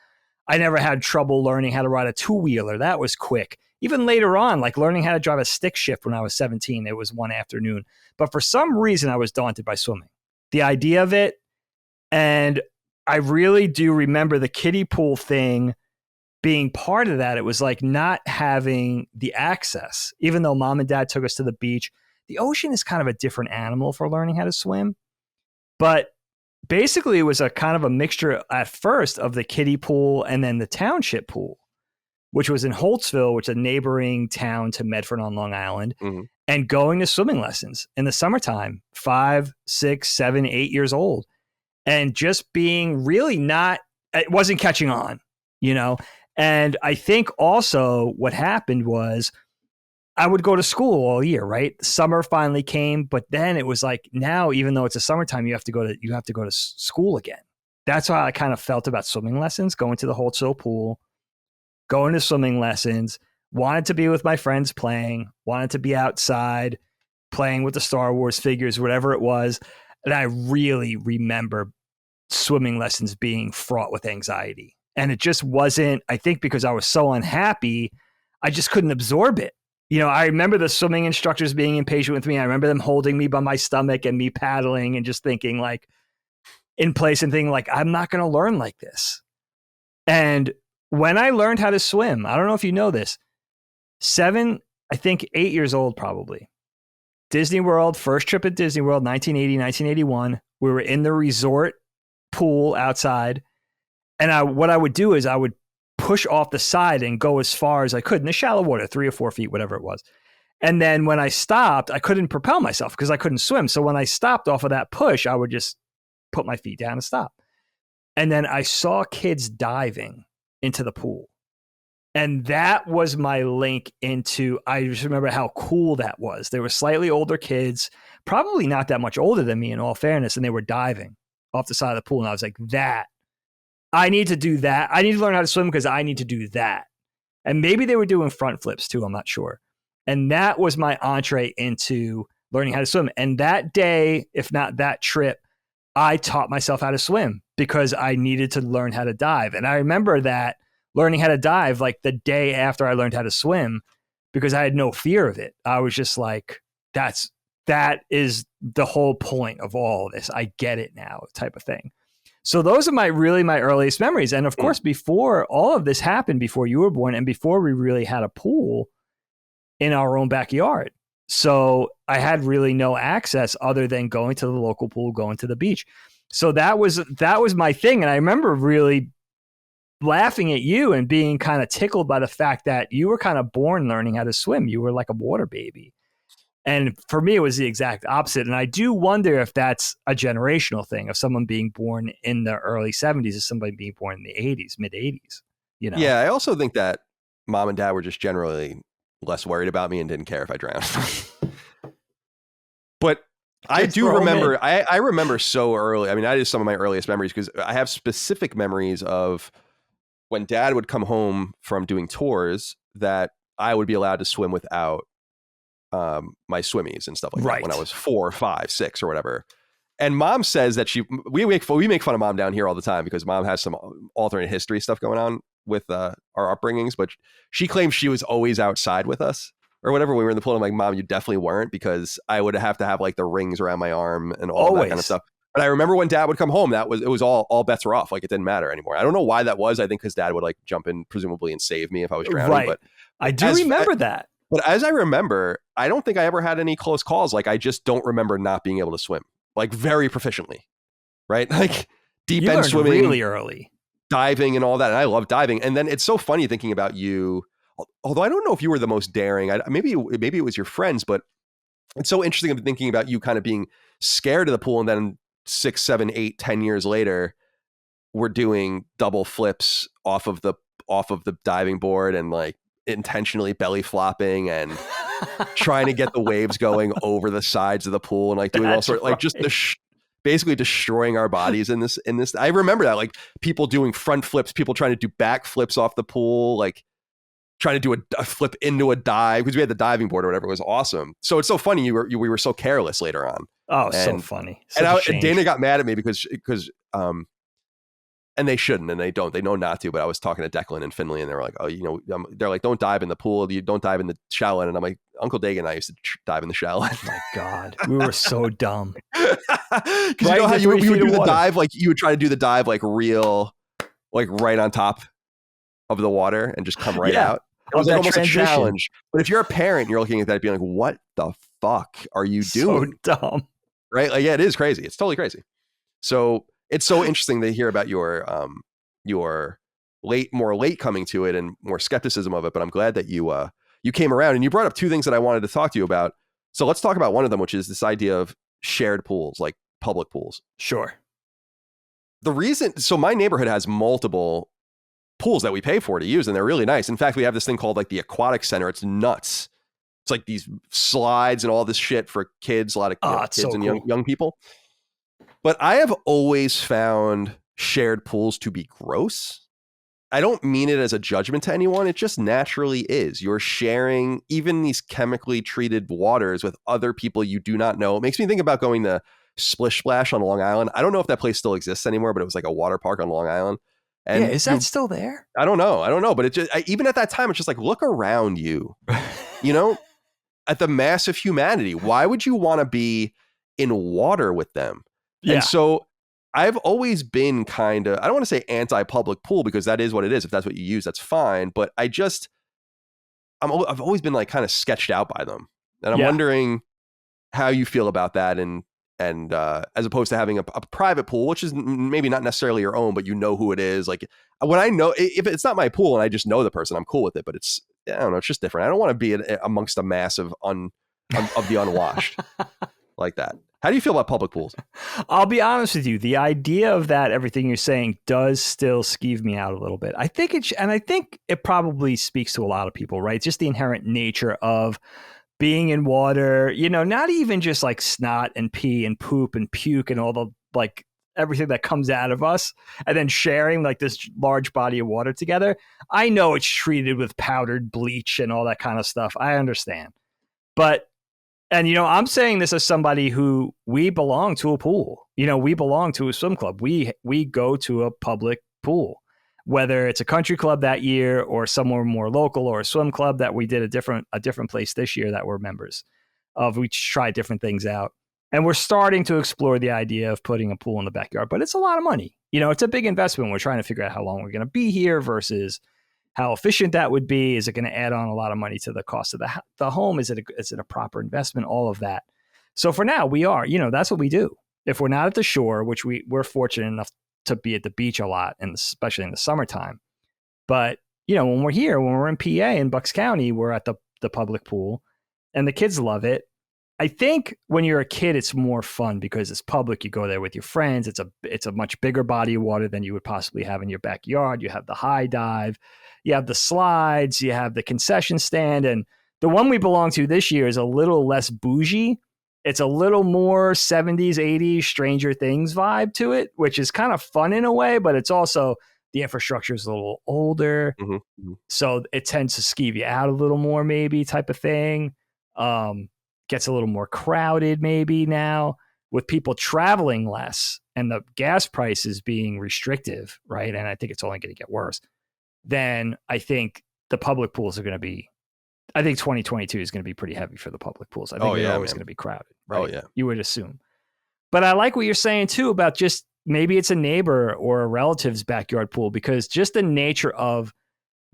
I never had trouble learning how to ride a two-wheeler. That was quick. Even later on, like learning how to drive a stick shift when I was 17, it was one afternoon. But for some reason, I was daunted by swimming. The idea of it, and I really do remember the kiddie pool thing being part of that. It was like not having the access. Even though mom and dad took us to the beach, the ocean is kind of a different animal for learning how to swim. But basically, it was a kind of a mixture at first of the kiddie pool and then the township pool, which was in Holtzville, which is a neighboring town to Medford on Long Island, and going to swimming lessons in the summertime, 5, 6, 7, 8 years old, and just being really it wasn't catching on, And I think also what happened was I would go to school all year, right? Summer finally came, but then it was like now, even though it's a summertime, you have to go to school again. That's how I kind of felt about swimming lessons, going to the Holtzville pool, going to swimming lessons, wanted to be with my friends playing, wanted to be outside playing with the Star Wars figures, whatever it was. And I really remember swimming lessons being fraught with anxiety. And it just wasn't, I think because I was so unhappy, I just couldn't absorb it. I remember the swimming instructors being impatient with me. I remember them holding me by my stomach and me paddling and just thinking like in place and thinking like, I'm not going to learn like this. And when I learned how to swim, I don't know if you know this, 8 years old, probably. Disney World, first trip at Disney World, 1980, 1981. We were in the resort pool outside. And what I would do is I would push off the side and go as far as I could in the shallow water, 3 or 4 feet, whatever it was. And then when I stopped, I couldn't propel myself because I couldn't swim. So when I stopped off of that push, I would just put my feet down and stop. And then I saw kids diving into the pool. And that was my link into, I just remember how cool that was. They were slightly older kids, probably not that much older than me in all fairness, and they were diving off the side of the pool. And I was like, I need to do that. I need to learn how to swim because I need to do that. And maybe they were doing front flips too. I'm not sure. And that was my entree into learning how to swim. And that day, if not that trip, I taught myself how to swim because I needed to learn how to dive. And I remember that learning how to dive like the day after I learned how to swim because I had no fear of it. I was just like, that is the whole point of all of this. I get it now, type of thing. So those are my earliest memories. And of course, before all of this happened, before you were born and before we really had a pool in our own backyard. So I had really no access other than going to the local pool, going to the beach. So that was my thing. And I remember really laughing at you and being kind of tickled by the fact that you were kind of born learning how to swim. You were like a water baby. And for me, it was the exact opposite. And I do wonder if that's a generational thing of someone being born in the early 70s as somebody being born in the 80s, mid 80s. Yeah, I also think that mom and dad were just generally less worried about me and didn't care if I drowned. But I do remember, I remember so early. I mean, that is some of my earliest memories because I have specific memories of when dad would come home from doing tours that I would be allowed to swim without my swimmies and stuff like that when I was 4, 5, 6 or whatever. And mom says that we make fun of mom down here all the time because mom has some alternate history stuff going on with our upbringings, but she claims she was always outside with us or whatever. When we were in the pool, I'm like, Mom, you definitely weren't because I would have to have like the rings around my arm and all that kind of stuff. But I remember when dad would come home, it was all bets were off. Like it didn't matter anymore. I don't know why that was. I think because dad would like jump in presumably and save me if I was drowning. Right. But I do remember that. But as I remember, I don't think I ever had any close calls. Like, I just don't remember not being able to swim, like very proficiently, right? Like deep You end learned swimming, really early. diving and all that. And I love diving. And then it's so funny thinking about you, although I don't know if you were the most daring. Maybe it was your friends, but it's so interesting thinking about you kind of being scared of the pool. And then 6, 7, 8, 10 years later, we're doing double flips off of the diving board and like intentionally belly flopping and trying to get the waves going over the sides of the pool and like doing all sorts, like just basically destroying our bodies in this. I remember that, like people doing front flips, people trying to do back flips off the pool, like trying to do a flip into a dive because we had the diving board or whatever. It was awesome. So it's so funny we were so careless later on. Oh, so funny. And Dana got mad at me because and they shouldn't, and they don't. They know not to. But I was talking to Declan and Finley, and they were like, "Oh, they're like, don't dive in the pool. You don't dive in the shallow end." And I'm like, Uncle Dagon and I used to dive in the shallow end. Oh my God, we were so dumb. Because you know how you would do the dive, like you would try to do the dive like real, like right on top of the water and just come right out. It was like almost a challenge. But if you're a parent, you're looking at that being like, "What the fuck are you doing?" So dumb, right? Like, yeah, it is crazy. It's totally crazy. So it's so interesting to hear about your more late coming to it and more skepticism of it. But I'm glad that you came around and you brought up two things that I wanted to talk to you about. So let's talk about one of them, which is this idea of shared pools, like public pools. Sure. So my neighborhood has multiple pools that we pay for to use, and they're really nice. In fact, we have this thing called like the aquatic center. It's nuts. It's like these slides and all this shit for kids, a lot of kids so and cool. young people. But I have always found shared pools to be gross. I don't mean it as a judgment to anyone. It just naturally is. You're sharing even these chemically treated waters with other people you do not know. It makes me think about going to Splish Splash on Long Island. I don't know if that place still exists anymore, but it was like a water park on Long Island. And yeah, is that still there? I don't know. But it just, even at that time, it's just like, look around you, at the mass of humanity. Why would you want to be in water with them? Yeah. And so I've always been kind of, I don't want to say anti-public pool because that is what it is. If that's what you use, that's fine. But I've always been like kind of sketched out by them. And I'm wondering how you feel about that. And as opposed to having a private pool, which is maybe not necessarily your own, but you know who it is. Like when I know, if it's not my pool and I just know the person, I'm cool with it. But it's, I don't know, it's just different. I don't want to be amongst a mass of the unwashed like that. How do you feel about public pools? I'll be honest with you. The idea of that, everything you're saying, does still skeeve me out a little bit. I think it probably speaks to a lot of people, right? Just the inherent nature of being in water, not even just like snot and pee and poop and puke and all the like everything that comes out of us and then sharing like this large body of water together. I know it's treated with powdered bleach and all that kind of stuff. I understand. But and, I'm saying this as somebody who we belong to a pool. We belong to a swim club. We go to a public pool, whether it's a country club that year or somewhere more local or a swim club that we did a different place this year that we're members of. We try different things out. And we're starting to explore the idea of putting a pool in the backyard. But it's a lot of money. It's a big investment. We're trying to figure out how long we're going to be here versus how efficient that would be. Is it going to add on a lot of money to the cost of the home? Is it a proper investment? All of that. So for now, we are, that's what we do. If we're not at the shore, which we're fortunate enough to be at the beach a lot, and especially in the summertime. But, when we're here, when we're in PA in Bucks County, we're at the public pool and the kids love it. I think when you're a kid, it's more fun because it's public. You go there with your friends. It's a much bigger body of water than you would possibly have in your backyard. You have the high dive, you have the slides, you have the concession stand. And the one we belong to this year is a little less bougie. It's a little more 70s, 80s Stranger Things vibe to it, which is kind of fun in a way, but it's also the infrastructure is a little older. Mm-hmm. So it tends to skeeve you out a little more, maybe type of thing. Gets a little more crowded maybe now with people traveling less and the gas prices being restrictive, right? And I think it's only going to get worse. Then I think the public pools are going to be, I think 2022 is going to be pretty heavy for the public pools. I think they're always going to be crowded, right? Oh, yeah. You would assume. But I like what you're saying too about just maybe it's a neighbor or a relative's backyard pool because just the nature of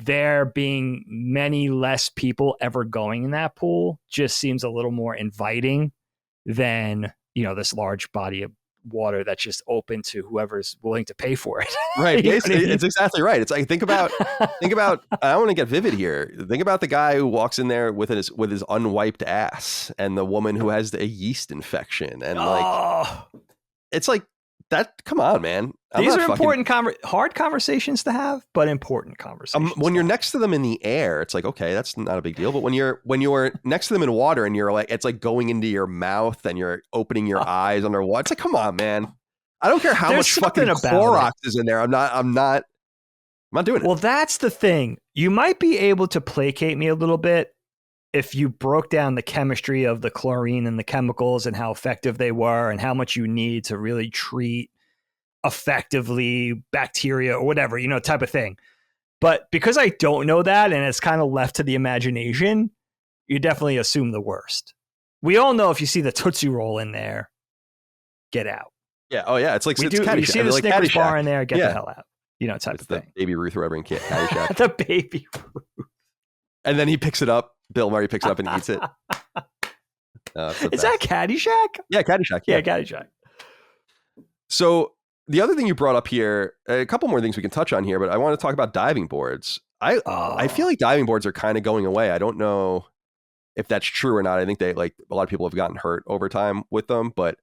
there being many less people ever going in that pool just seems a little more inviting than, this large body of water that's just open to whoever's willing to pay for it. Right. It's exactly right. It's like, think about, I want to get vivid here. Think about the guy who walks in there with his unwiped ass, and the woman who has a yeast infection. And it's like that. Come on, man. These are important, hard conversations to have, but important conversations. When you're next to them in the air, it's like, okay, that's not a big deal. But when you're next to them in water, and you're like, it's like going into your mouth and you're opening your eyes underwater. It's like, come on, man. I don't care how much fucking Clorox is in there. I'm not doing it. Well, that's the thing. You might be able to placate me a little bit if you broke down the chemistry of the chlorine and the chemicals and how effective they were and how much you need to really treat effectively bacteria or whatever, type of thing. But because I don't know that, and it's kind of left to the imagination, you definitely assume the worst. We all know if you see the Tootsie Roll in there, get out. Yeah. Oh yeah. It's like, you see the Snickers bar in there, get the hell out. Type of thing. Baby Ruth Rubbering Kit, Caddyshack. The Baby Ruth. And then he picks it up. Bill Murray picks it up and eats it. Is that Caddyshack? Yeah, Caddyshack. Yeah, Caddyshack. So the other thing you brought up here, a couple more things we can touch on here, but I want to talk about diving boards. I feel like diving boards are kind of going away. I don't know if that's true or not. I think a lot of people have gotten hurt over time with them, but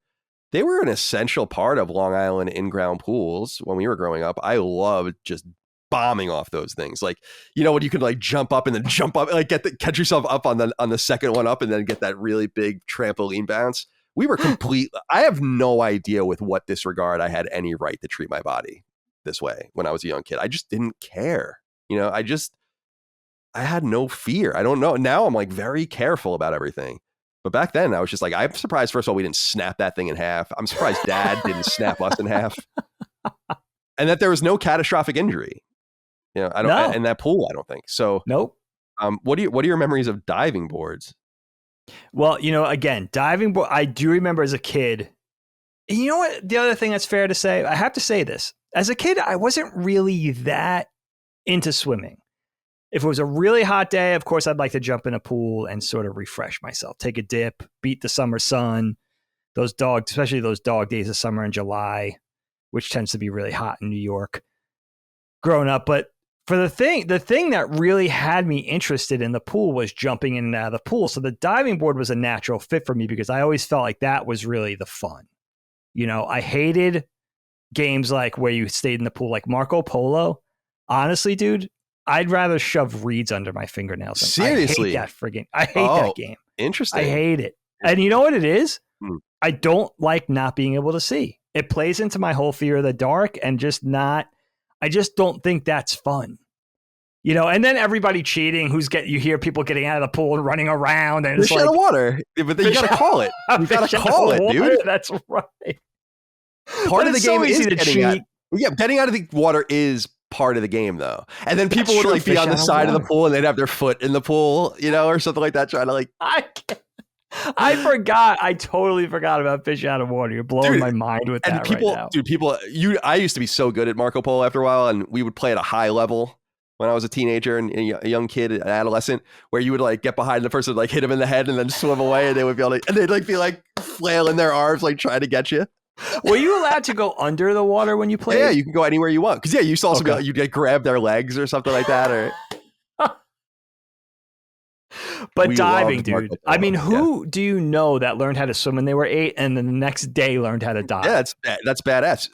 they were an essential part of Long Island in-ground pools when we were growing up. I loved just bombing off those things. Like, when you could like jump up and then jump up, like catch yourself up on the second one up and then get that really big trampoline bounce. We were I have no idea with what disregard I had any right to treat my body this way when I was a young kid. I just didn't care. I had no fear. I don't know. Now I'm like very careful about everything. But back then I was just like, I'm surprised, first of all, we didn't snap that thing in half. I'm surprised Dad didn't snap us in half. And that there was no catastrophic injury. I don't in that pool, I don't think. So nope. What are your memories of diving boards? Well, again, diving board, I do remember as a kid. And you know what? The other thing that's fair to say, I have to say this. As a kid, I wasn't really that into swimming. If it was a really hot day, of course, I'd like to jump in a pool and sort of refresh myself, take a dip, beat the summer sun. Especially those dog days of summer in July, which tends to be really hot in New York growing up. But for the thing that really had me interested in the pool was jumping in and out of the pool. So the diving board was a natural fit for me because I always felt like that was really the fun. I hated games like where you stayed in the pool, like Marco Polo. Honestly, dude, I'd rather shove reeds under my fingernails. Seriously? I hate that game. Interesting. I hate it. And you know what it is? I don't like not being able to see. It plays into my whole fear of the dark and I just don't think that's fun. And then everybody cheating, you hear people getting out of the pool and running around and it's fish out of water. But then you got to call it. You got to call it, dude. That's right. Part of the game is getting out. Yeah, getting out of the water is part of the game though. And then people would like be on the side of the pool and they'd have their foot in the pool, or something like that, trying to like. I forgot. I totally forgot about fish out of water. You're blowing my mind with that right now. Dude, I used to be so good at Marco Polo after a while, and we would play at a high level when I was a teenager and a young kid, an adolescent, where you would like get behind the person, like hit him in the head and then swim away, and they would be able to, and they'd like be like flailing their arms, like trying to get you. Were you allowed to go under the water when you played? Yeah, you can go anywhere you want. Because you used to also you'd get grab their legs or something like that, or. But diving, dude. I mean, who do you know that learned how to swim when they were 8 and then the next day learned how to dive? Yeah, that's badass.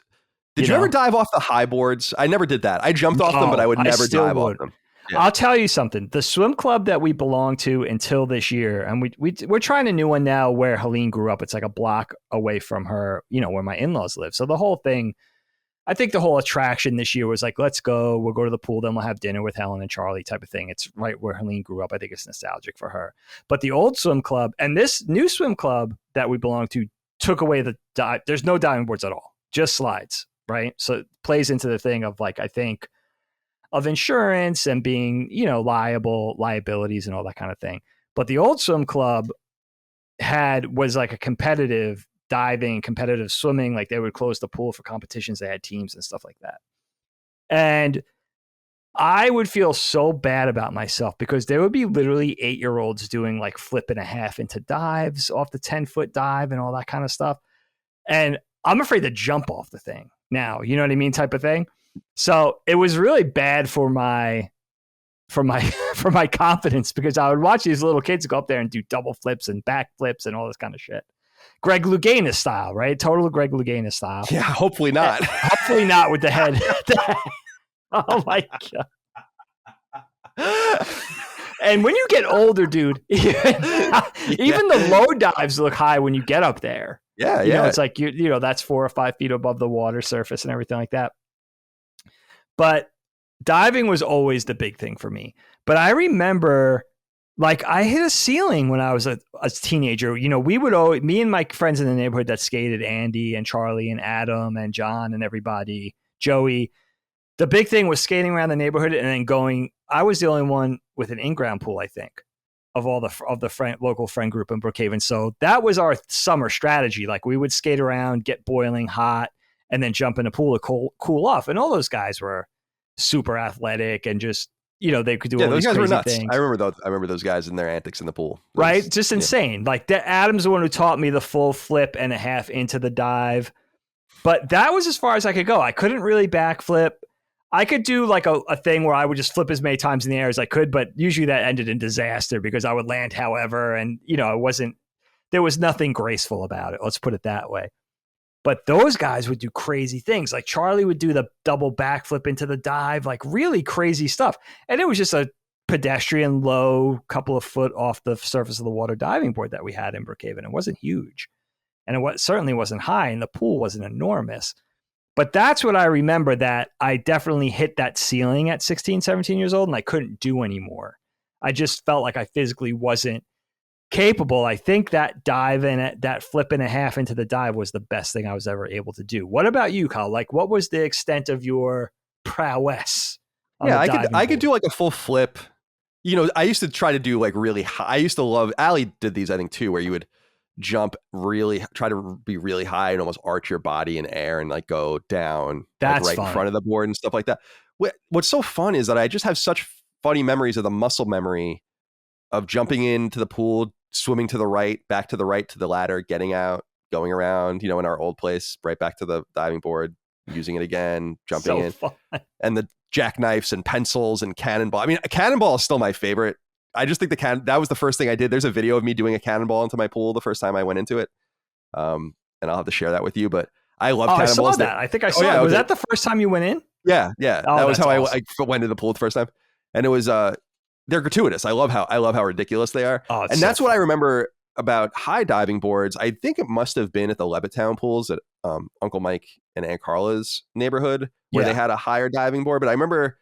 Did you ever dive off the high boards? I never did that. I jumped off them, but I would never dive off them. Yeah. I'll tell you something. The swim club that we belong to until this year, and we're trying a new one now where Helene grew up. It's like a block away from her, where my in-laws live. So the whole thing, I think the whole attraction this year was like, let's go. We'll go to the pool, then we'll have dinner with Helen and Charlie type of thing. It's right where Helene grew up. I think it's nostalgic for her. But the old swim club and this new swim club that we belong to took away the dive. There's no diving boards at all, just slides, right? So it plays into the thing of like, I think, of insurance and being, liabilities and all that kind of thing. But the old swim club was like a competitive diving, competitive swimming. Like they would close the pool for competitions. They had teams and stuff like that. And I would feel so bad about myself because there would be literally 8-year-olds doing like flip and a half into dives off the 10-foot dive and all that kind of stuff. And I'm afraid to jump off the thing now, you know what I mean? Type of thing. So it was really bad for my confidence because I would watch these little kids go up there and do double flips and back flips and all this kind of shit. Greg Louganis style, right? Total Greg Louganis style. Yeah, hopefully not. Hopefully not with the head. Oh my God. And when you get older, dude, even the low dives look high when you get up there. Yeah, you know, it's like, you know, that's 4 or 5 feet above the water surface and everything like that. But diving was always the big thing for me. But I remember, like, I hit a ceiling when I was a teenager. You know, we would always, me and my friends in the neighborhood that skated, Andy and Charlie and Adam and John and everybody, Joey, the big thing was skating around the neighborhood and then going. I was the only one with an in-ground pool, I think, of all the local friend group in Brookhaven. So that was our summer strategy. Like, we would skate around, get boiling hot, and then jump in the pool to cool off. And all those guys were super athletic and just, you know, they could do all these crazy things. I remember those guys and their antics in the pool. Right? Just insane. Like, Adam's the one who taught me the full flip and a half into the dive. But that was as far as I could go. I couldn't really backflip. I could do like a thing where I would just flip as many times in the air as I could, but usually that ended in disaster because I would land however, and, you know, there was nothing graceful about it. Let's put it that way. But those guys would do crazy things. Like, Charlie would do the double backflip into the dive, like really crazy stuff. And it was just a pedestrian, low, couple of foot off the surface of the water diving board that we had in Brookhaven. It wasn't huge. And it certainly wasn't high, and the pool wasn't enormous. But that's what I remember, that I definitely hit that ceiling at 16, 17 years old, and I couldn't do anymore. I just felt like I physically wasn't capable. I think that dive and that flip and a half into the dive was the best thing I was ever able to do. What about you, Kyle? Like, what was the extent of your prowess? Yeah, I could do like a full flip. You know, I used to try to do like really high. I used to love, Allie did these, I think, too, where you would jump try to be really high and almost arch your body in air and like go down like right in front of the board and stuff like that. What's so fun is that I just have such funny memories of the muscle memory of jumping into the pool, swimming to the right, back to the right to the ladder, getting out, going around, you know, in our old place, right back to the diving board, using it again, jumping in. Fun. And the jackknives and pencils and cannonball. I mean, a cannonball is still my favorite. I just think that was the first thing I did. There's a video of me doing a cannonball into my pool the first time I went into it. And I'll have to share that with you, but I love cannonballs. I saw that. I think I saw it. Was that the first time you went in? Yeah. Oh, that was how awesome. I went into the pool the first time. And it was, they're gratuitous. I love how ridiculous they are. Oh, and that's what I remember about high diving boards. I think it must have been at the Levittown pools at Uncle Mike and Aunt Carla's neighborhood where they had a higher diving board. But I remember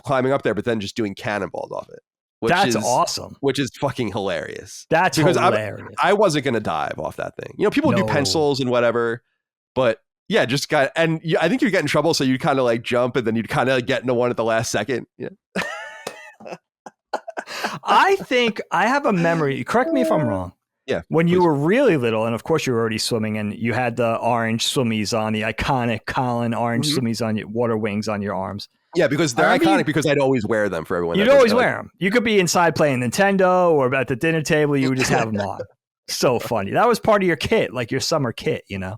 climbing up there, but then just doing cannonballs off it. That's awesome. Which is fucking hilarious. That's hilarious. I wasn't going to dive off that thing. You know, people do pencils and whatever, but yeah, I think you'd get in trouble. So you'd kind of like jump and then you'd kind of get into one at the last second. Yeah. I think I have a memory. Correct me if I'm wrong. Yeah. When you were really little, and of course you were already swimming, and you had the orange swimmies on, the iconic Colin orange swimmies on your water wings on your arms. Yeah, because they're iconic because I'd always wear them for everyone. You'd always wear them. You could be inside playing Nintendo or at the dinner table. You would just have them on. So funny. That was part of your kit, like your summer kit, you know.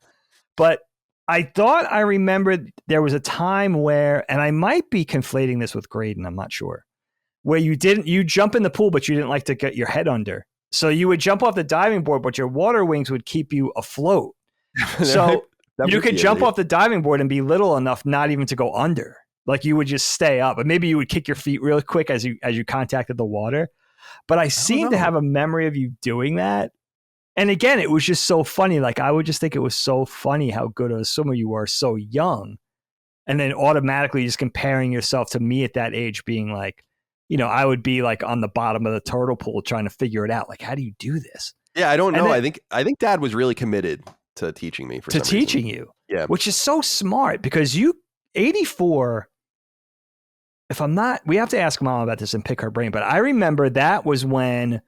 But I thought I remembered there was a time where, and I might be conflating this with Graydon, I'm not sure, where you jump in the pool, but you didn't like to get your head under. So you would jump off the diving board, but your water wings would keep you afloat. So you could jump off the diving board and be little enough not even to go under. Like, you would just stay up, and maybe you would kick your feet really quick as you contacted the water. But I seem to have a memory of you doing that. And again, it was just so funny. Like, I would just think it was so funny how good of a swimmer you were so young. And then automatically just comparing yourself to me at that age, being like, you know, I would be like on the bottom of the turtle pool trying to figure it out. Like, how do you do this? Yeah, I don't know. Then, I think Dad was really committed to teaching me you. Yeah. Which is so smart, because 84, if I'm not, we have to ask Mom about this and pick her brain, but I remember that was when,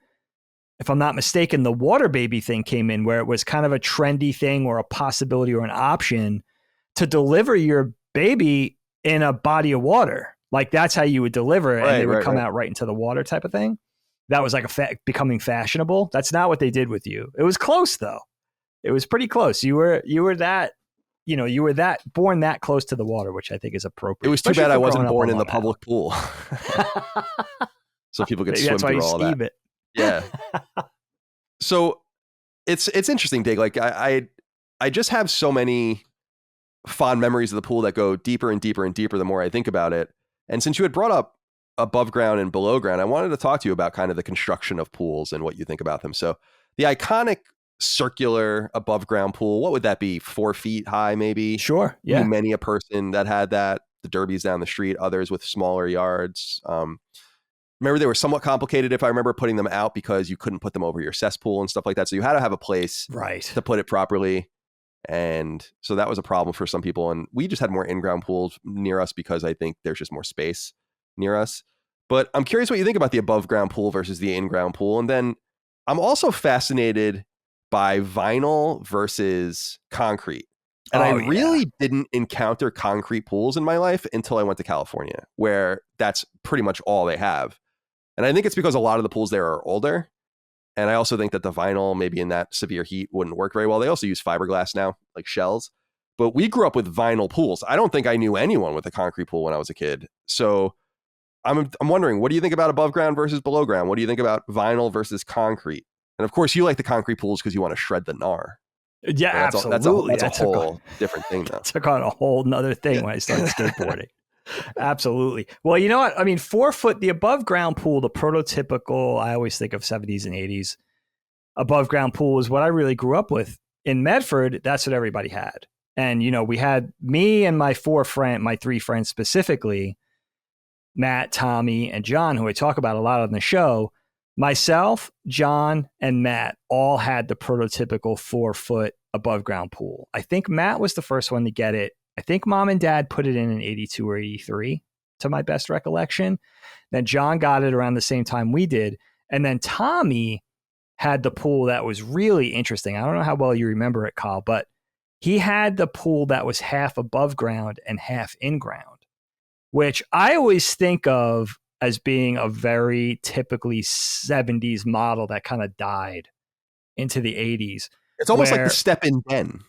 if I'm not mistaken, the water baby thing came in, where it was kind of a trendy thing or a possibility or an option to deliver your baby in a body of water. Like that's how you would deliver it, and they would come right. out right into the water type of thing. That was like becoming fashionable. That's not what they did with you. It was close though. It was pretty close. You were that, you were that born that close to the water, which I think is appropriate. It was too bad I wasn't born in the public pool. So people could swim through all that. It. Yeah. So it's interesting, Dig. Like I just have so many fond memories of the pool that go deeper and deeper and deeper the more I think about it. And since you had brought up above ground and below ground, I wanted to talk to you about kind of the construction of pools and what you think about them. So the iconic circular above ground pool, what would that be? 4 feet high, maybe? Sure. Yeah. Many a person that had that. The derbies down the street, others with smaller yards. Remember, they were somewhat complicated if I remember putting them out because you couldn't put them over your cesspool and stuff like that. So you had to have a place to put it properly. And so that was a problem for some people. And we just had more in-ground pools near us because I think there's just more space near us. But I'm curious what you think about the above ground pool versus the in-ground pool. And then I'm also fascinated by vinyl versus concrete. And I really didn't encounter concrete pools in my life until I went to California, where that's pretty much all they have. And I think it's because a lot of the pools there are older. And I also think that the vinyl, maybe in that severe heat, wouldn't work very well. They also use fiberglass now, like shells. But we grew up with vinyl pools. I don't think I knew anyone with a concrete pool when I was a kid. So I'm wondering, what do you think about above ground versus below ground? What do you think about vinyl versus concrete? And of course, you like the concrete pools because you want to shred the gnar. Yeah, absolutely. That's a whole different thing, though. Took on a whole nother thing when I started skateboarding. Absolutely. Well, you know what? I mean, 4 foot, the above ground pool, the prototypical, I always think of 70s and 80s above ground pool is what I really grew up with. In Medford, that's what everybody had. And, we had me and my 3 friends specifically, Matt, Tommy, and John, who I talk about a lot on the show. Myself, John, and Matt all had the prototypical 4 foot above ground pool. I think Matt was the first one to get it. I think mom and dad put it in 82 or 83 to my best recollection. Then John got it around the same time we did. And then Tommy had the pool that was really interesting. I don't know how well you remember it, Kyle, but he had the pool that was half above ground and half in ground, which I always think of as being a very typically 70s model that kind of died into the 80s. It's almost like the step-in den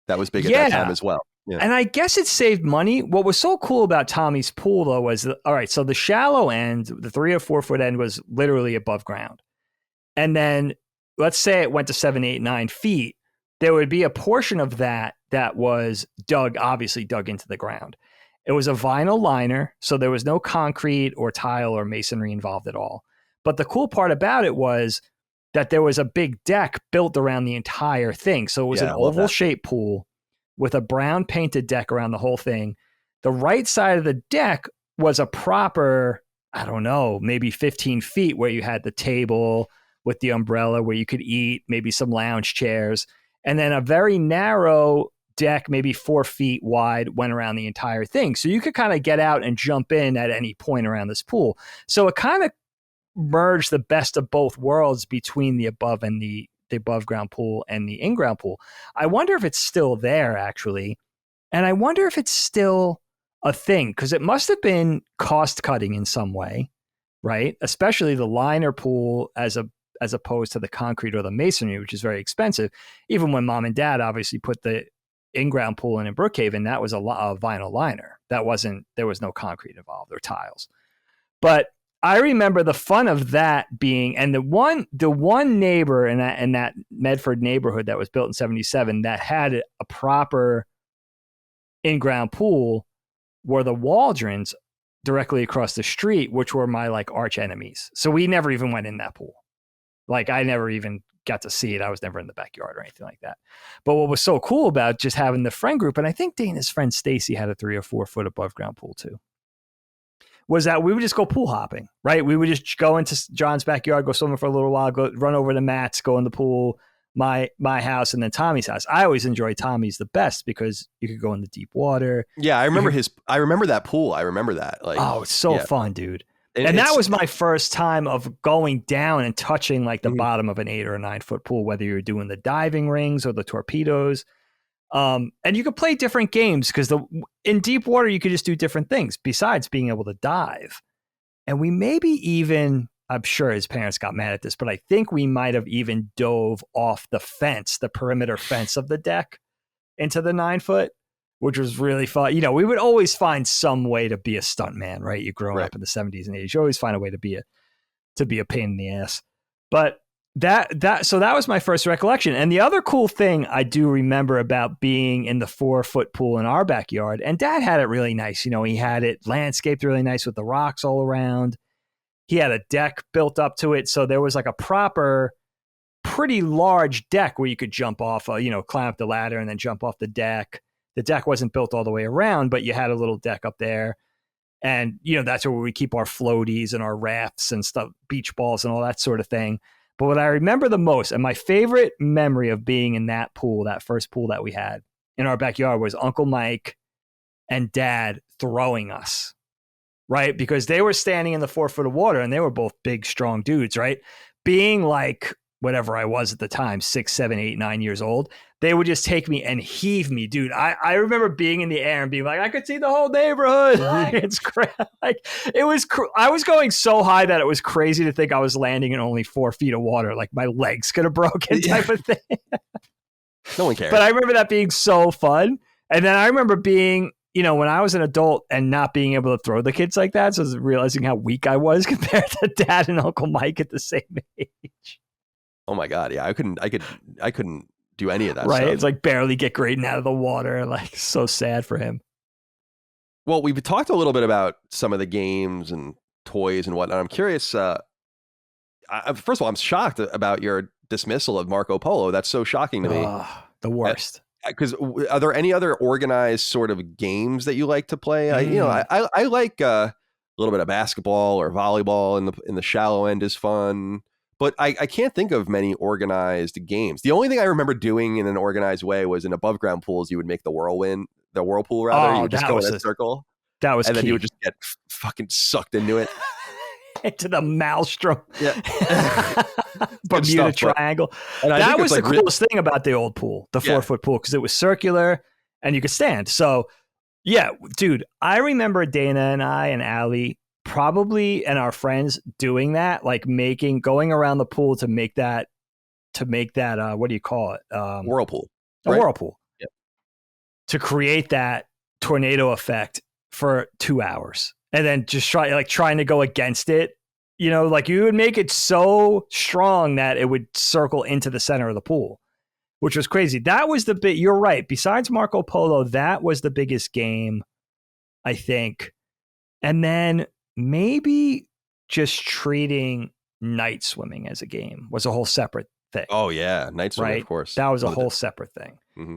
that was big at that time as well. Yeah. And I guess it saved money. What was so cool about Tommy's pool, though, was, all right, so the shallow end, the 3 or 4 foot end was literally above ground. And then let's say it went to 7, 8, 9 feet. There would be a portion of that was obviously dug into the ground. It was a vinyl liner, so there was no concrete or tile or masonry involved at all. But the cool part about it was that there was a big deck built around the entire thing. So it was an oval-shaped pool with a brown painted deck around the whole thing. The right side of the deck was a proper, I don't know, maybe 15 feet where you had the table with the umbrella where you could eat, maybe some lounge chairs, and then a very narrow deck, maybe 4 feet wide, went around the entire thing. So you could kind of get out and jump in at any point around this pool. So it kind of merged the best of both worlds between the above and the above ground pool and the in-ground pool. I wonder if it's still there, actually. And I wonder if it's still a thing, because it must have been cost cutting in some way, right? Especially the liner pool as opposed to the concrete or the masonry, which is very expensive. Even when mom and dad obviously put the in-ground pool in Brookhaven, that was a vinyl liner. There was no concrete involved or tiles. But I remember the fun of that being, and the one neighbor in that Medford neighborhood that was built in 77 that had a proper in-ground pool were the Waldrons directly across the street, which were my arch enemies. So we never even went in that pool. I never even got to see it. I was never in the backyard or anything like that. But what was so cool about just having the friend group, and I think Dana's friend Stacy had a 3 or 4 foot above ground pool too, was that we would just go pool hopping, right? We would just go into John's backyard, go swimming for a little while, go run over to Matt's, go in the pool, my house, and then Tommy's house. I always enjoyed Tommy's the best because you could go in the deep water. Yeah, I remember I remember that pool. I remember that. It's so fun, dude. And that was my first time of going down and touching the bottom of an 8 or 9 foot pool, whether you're doing the diving rings or the torpedoes. And you could play different games because in deep water, you could just do different things besides being able to dive. And we maybe even, I'm sure his parents got mad at this, but I think we might have even dove off the fence, the perimeter fence of the deck into the 9-foot, which was really fun. You know, we would always find some way to be a stuntman, right? You growing up in the 70s and 80s, you always find a way to be a pain in the ass. But so that was my first recollection. And the other cool thing I do remember about being in the 4-foot pool in our backyard, and Dad had it really nice. You know, he had it landscaped really nice with the rocks all around. He had a deck built up to it. So there was like a proper, pretty large deck where you could jump off, climb up the ladder and then jump off the deck. The deck wasn't built all the way around, but you had a little deck up there. And, that's where we keep our floaties and our rafts and stuff, beach balls and all that sort of thing. But what I remember the most, and my favorite memory of being in that pool, that first pool that we had in our backyard, was Uncle Mike and Dad throwing us, right? Because they were standing in the 4 foot of water and they were both big, strong dudes, right? Being like whatever I was at the time, 6, 7, 8, 9 years old, they would just take me and heave me, dude. I remember being in the air and being like, I could see the whole neighborhood. It's crazy. Like I was going so high that it was crazy to think I was landing in only 4 feet of water. Like my legs could have broken type of thing. No one cares. But I remember that being so fun. And then I remember being, when I was an adult and not being able to throw the kids like that. So I was realizing how weak I was compared to Dad and Uncle Mike at the same age. Oh my God. Yeah. I couldn't do any of that right stuff. It's like barely get Graydon out of the water. Like so sad for him. Well, we've talked a little bit about some of the games and toys and whatnot. I'm curious. First of all, I'm shocked about your dismissal of Marco Polo. That's so shocking to me. The worst. Because are there any other organized sort of games that you like to play? I like a little bit of basketball or volleyball in the shallow end is fun. But I can't think of many organized games. The only thing I remember doing in an organized way was in above ground pools. You would make the whirlpool rather. You would just go in a circle. That was and key. Then you would just get fucking sucked into it. Into the maelstrom. Yeah. Bermuda Triangle. That was the coolest thing about the old pool, the 4-foot pool, because it was circular and you could stand. So yeah, dude, I remember Dana and I and Allie probably and our friends doing that, like going around the pool to make that what do you call it? Whirlpool. A whirlpool. Yep. To create that tornado effect for 2 hours. And then just trying to go against it, like you would make it so strong that it would circle into the center of the pool, which was crazy. That was the bit. You're right. Besides Marco Polo, that was the biggest game, I think. And then maybe just treating night swimming as a game was a whole separate thing. Oh yeah, night swimming, right? Of course. That was a whole separate thing. Mm-hmm.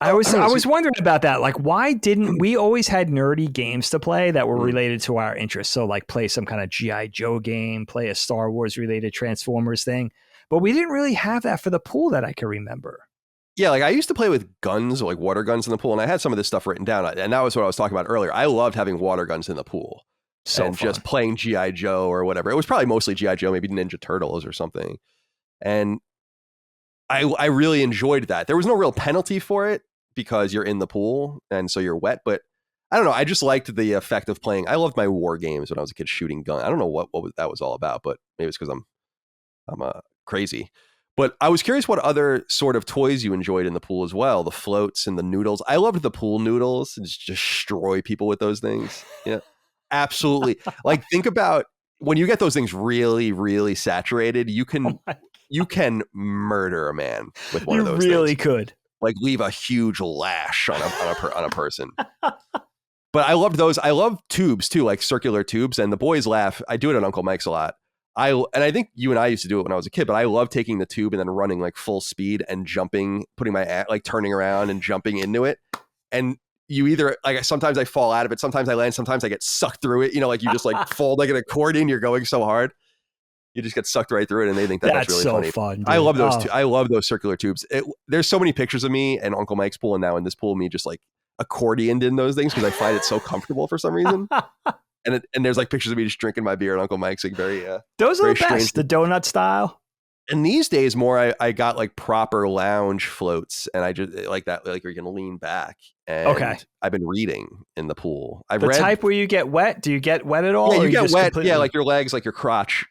I was wondering about that. Like, why didn't we always had nerdy games to play that were related to our interests? So like play some kind of G.I. Joe game, play a Star Wars related Transformers thing. But we didn't really have that for the pool that I can remember. Yeah, like I used to play with guns, like water guns in the pool, and I had some of this stuff written down. And that was what I was talking about earlier. I loved having water guns in the pool. So and just playing G.I. Joe or whatever. It was probably mostly G.I. Joe, maybe Ninja Turtles or something. And I really enjoyed that. There was no real penalty for it because you're in the pool and so you're wet. But I don't know. I just liked the effect of playing. I loved my war games when I was a kid, shooting gun. I don't know what that was all about, but maybe it's because I'm crazy. But I was curious what other sort of toys you enjoyed in the pool as well. The floats and the noodles. I loved the pool noodles. Just destroy people with those things. Yeah, absolutely. Like think about when you get those things really, really saturated, you can murder a man with one of those things. You really could. Like leave a huge lash on a person. But I loved those. I love tubes too, like circular tubes. And the boys laugh. I do it at Uncle Mike's a lot. I think you and I used to do it when I was a kid, but I love taking the tube and then running like full speed and jumping, putting my like turning around and jumping into it. And you either like sometimes I fall out of it, sometimes I land, sometimes I get sucked through it. Like you just like fold like an accordion. You're going so hard. You just get sucked right through it, and they think that's really so funny. Fun, dude. I love those. I love those circular tubes. There's so many pictures of me and Uncle Mike's pool, and now in this pool, me just like accordioned in those things because I find it so comfortable for some reason. And there's like pictures of me just drinking my beer and Uncle Mike's like very. Those are very the best. strange. The donut style. And these days more, I got like proper lounge floats, and I just like that, like where you can lean back. And Okay. I've been reading in the pool. I've The read type where you get wet. Do you get wet at all? Yeah, or you get just wet. completely... Yeah, like your legs, like your crotch,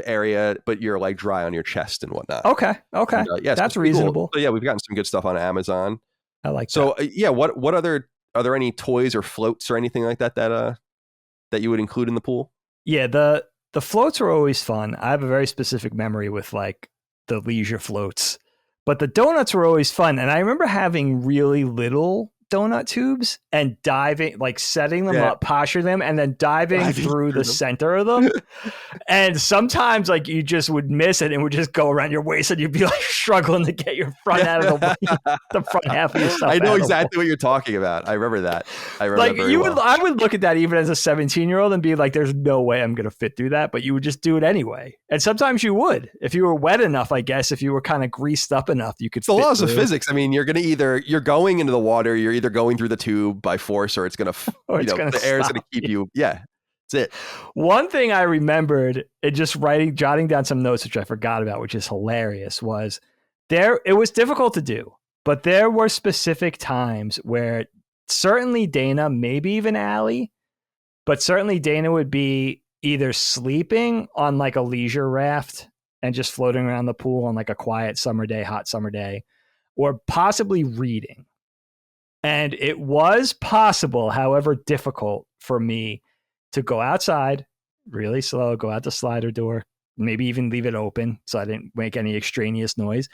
area, but you're like dry on your chest and whatnot. Okay. And, yeah, so That's it's pretty cool. reasonable. So yeah, we've gotten some good stuff on Amazon. I like that. So yeah, what other, are there any toys or floats or anything like that that you would include in the pool? Yeah, the floats are always fun. I have a very specific memory with like the leisure floats, but the donuts were always fun. And I remember having really little donut tubes and diving, like setting them up, posture them, and then diving through the center of them. And sometimes like you just would miss it and would just go around your waist, and you'd be like struggling to get your front out of the front half of yourself. I know exactly what you're talking about. I remember that. I remember like you would. I would look at that even as a 17-year-old and be like, "There's no way I'm going to fit through that," but you would just do it anyway. And sometimes you would, if you were wet enough. I guess if you were kind of greased up enough, you could. The laws of physics. I mean, you're going into the water. You're either going through the tube by force, or it's going to, the air is going to keep you. Yeah. That's it. One thing I remembered, and just jotting down some notes, which I forgot about, which is hilarious, was it was difficult to do, but there were specific times where certainly Dana, maybe even Allie, but certainly Dana would be either sleeping on like a leisure raft and just floating around the pool on like a quiet summer day, hot summer day, or possibly reading. And it was possible, however difficult for me, to go outside really slow, go out the slider door, maybe even leave it open so I didn't make any extraneous noise,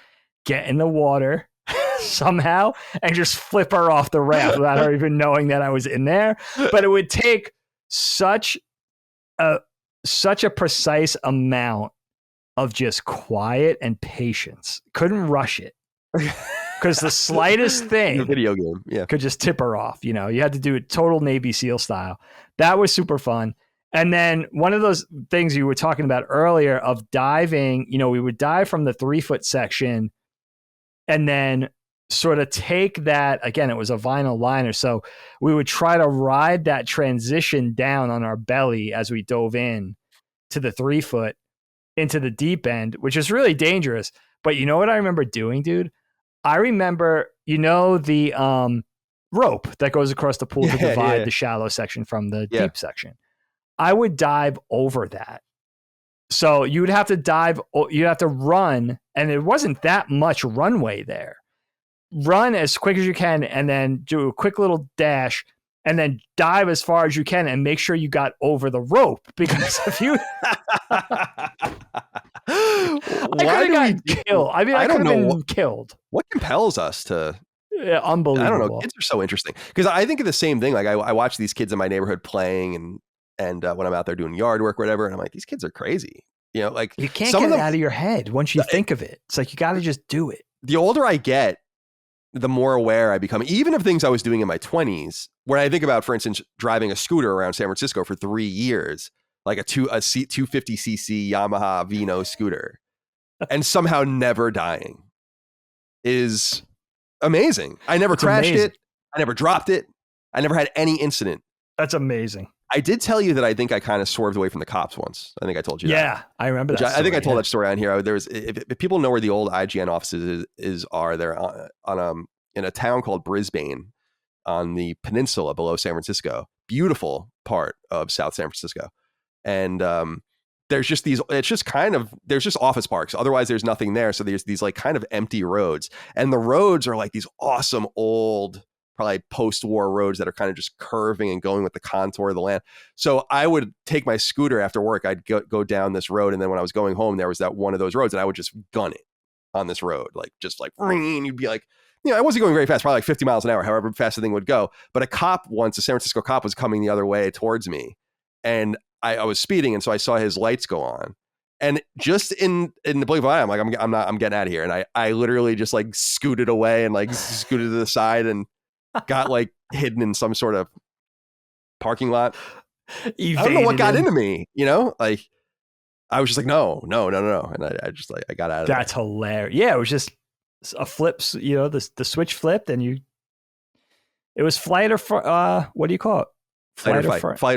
get in the water somehow, and just flip her off the raft without her even knowing that I was in there. But it would take such a precise amount of just quiet and patience. Couldn't rush it. Because the slightest thing video game, could just tip her off. You had to do it total Navy SEAL style. That was super fun. And then one of those things you were talking about earlier of diving, we would dive from the 3-foot section and then sort of take that, again, it was a vinyl liner. So we would try to ride that transition down on our belly as we dove in to the 3-foot into the deep end, which is really dangerous. But you know what I remember doing, dude? I remember, the rope that goes across the pool to divide the shallow section from the deep section. I would dive over that. So you would have to dive, you'd have to run, and it wasn't that much runway there. Run as quick as you can, and then do a quick little dash, and then dive as far as you can, and make sure you got over the rope. Because if you... I could have got killed. I mean, I could have been killed. What compels us to... Yeah, unbelievable. I don't know. Kids are so interesting. Because I think of the same thing. Like I watch these kids in my neighborhood playing, and when I'm out there doing yard work or whatever, and I'm like, these kids are crazy. Like you can't get it out of your head once you think of it. It's like you got to just do it. The older I get, the more aware I become, even of things I was doing in my 20s. When I think about, for instance, driving a scooter around San Francisco for 3 years, like a 250cc Yamaha Vino scooter, and somehow never dying, is amazing. I never crashed it. I never dropped it. I never had any incident. That's amazing. I did tell you that I think I kind of swerved away from the cops once. I think I told you that. Yeah, I remember that. I think I told that story on here. There was, if people know where the old IGN offices are, they're in a town called Brisbane on the peninsula below San Francisco. Beautiful part of South San Francisco. And there's just there's just office parks. Otherwise, there's nothing there. So there's these like kind of empty roads. And the roads are like these awesome old, probably post-war roads that are kind of just curving and going with the contour of the land. So I would take my scooter after work. I'd go down this road. And then when I was going home, there was that one of those roads, and I would just gun it on this road. Like, just like, you'd be like, I wasn't going very fast, probably like 50 miles an hour, however fast the thing would go. But a San Francisco cop was coming the other way towards me. And I was speeding. And so I saw his lights go on. And just in the blink of an eye, I'm like, I'm getting out of here. And I literally just like scooted away and like scooted to the side and got like hidden in some sort of parking lot. I don't know what got into me, like I was just like, no. And I just like, I got out of That's there. hilarious. Yeah. It was just a flip, the switch flipped and it was flight or, what do you call it? Flight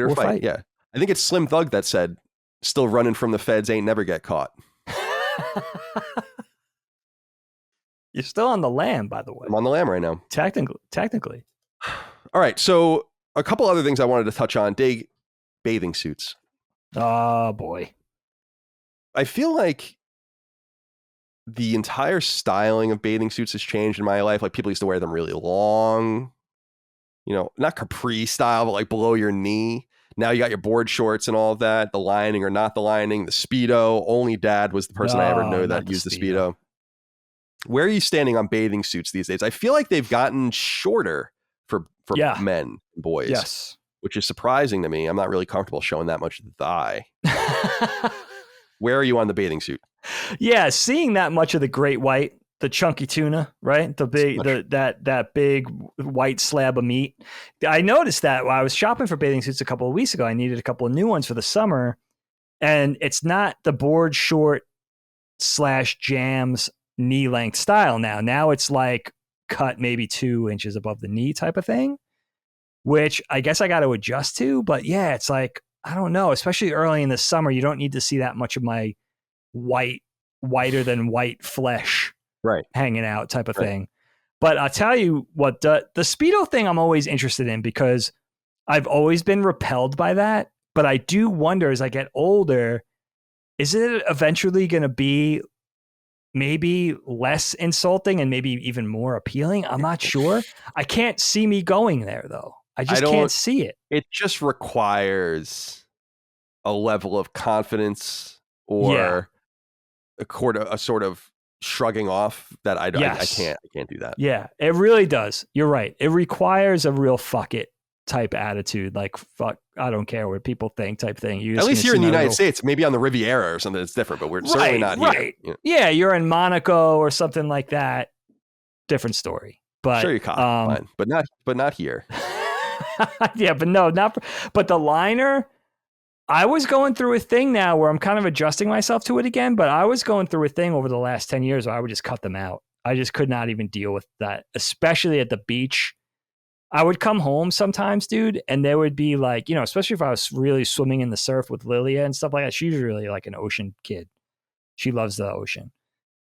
or fight. Yeah. I think it's Slim Thug that said, still running from the feds ain't never get caught. You're still on the lam, by the way. I'm on the lam right now. Technically. All right. So a couple other things I wanted to touch on. Bathing suits. Oh, boy. I feel like the entire styling of bathing suits has changed in my life. Like, people used to wear them really long, not capri style, but like below your knee. Now you got your board shorts and all of that, the lining or not the lining, the Speedo. Only Dad was the person I ever knew that used the Speedo. Where are you standing on bathing suits these days? I feel like they've gotten shorter for men and boys. Yes. Which is surprising to me. I'm not really comfortable showing that much thigh. Where are you on the bathing suit? Yeah, seeing that much of the great white, the chunky tuna, right? The big, that big white slab of meat. I noticed that while I was shopping for bathing suits a couple of weeks ago. I needed a couple of new ones for the summer, and it's not the board short / jams knee length style now. Now it's like cut maybe 2 inches above the knee type of thing, which I guess I got to adjust to. But yeah, it's like, I don't know, especially early in the summer, you don't need to see that much of my whiter than white flesh hanging out type of thing. But I'll tell you what, the Speedo thing I'm always interested in, because I've always been repelled by that. But I do wonder, as I get older, is it eventually going to be maybe less insulting and maybe even more appealing? I'm not sure. I can't see me going there, though. I just can't see it. It just requires a level of confidence or a sort of shrugging off that I can't do that. Yeah, it really does. You're right. It requires a real fuck it type attitude, like fuck, I don't care what people think type thing. At least here in the United States, maybe on the Riviera or something, it's different, but we're certainly not here. Yeah, you're in Monaco or something like that. Different story. But sure, you cop, fine, but not here. Yeah, but no, but the liner. I was going through a thing now where I'm kind of adjusting myself to it again, but I was going through a thing over the last 10 years where I would just cut them out. I just could not even deal with that, especially at the beach. I would come home sometimes, dude, and there would be like, especially if I was really swimming in the surf with Lilia and stuff like that. She's really like an ocean kid. She loves the ocean.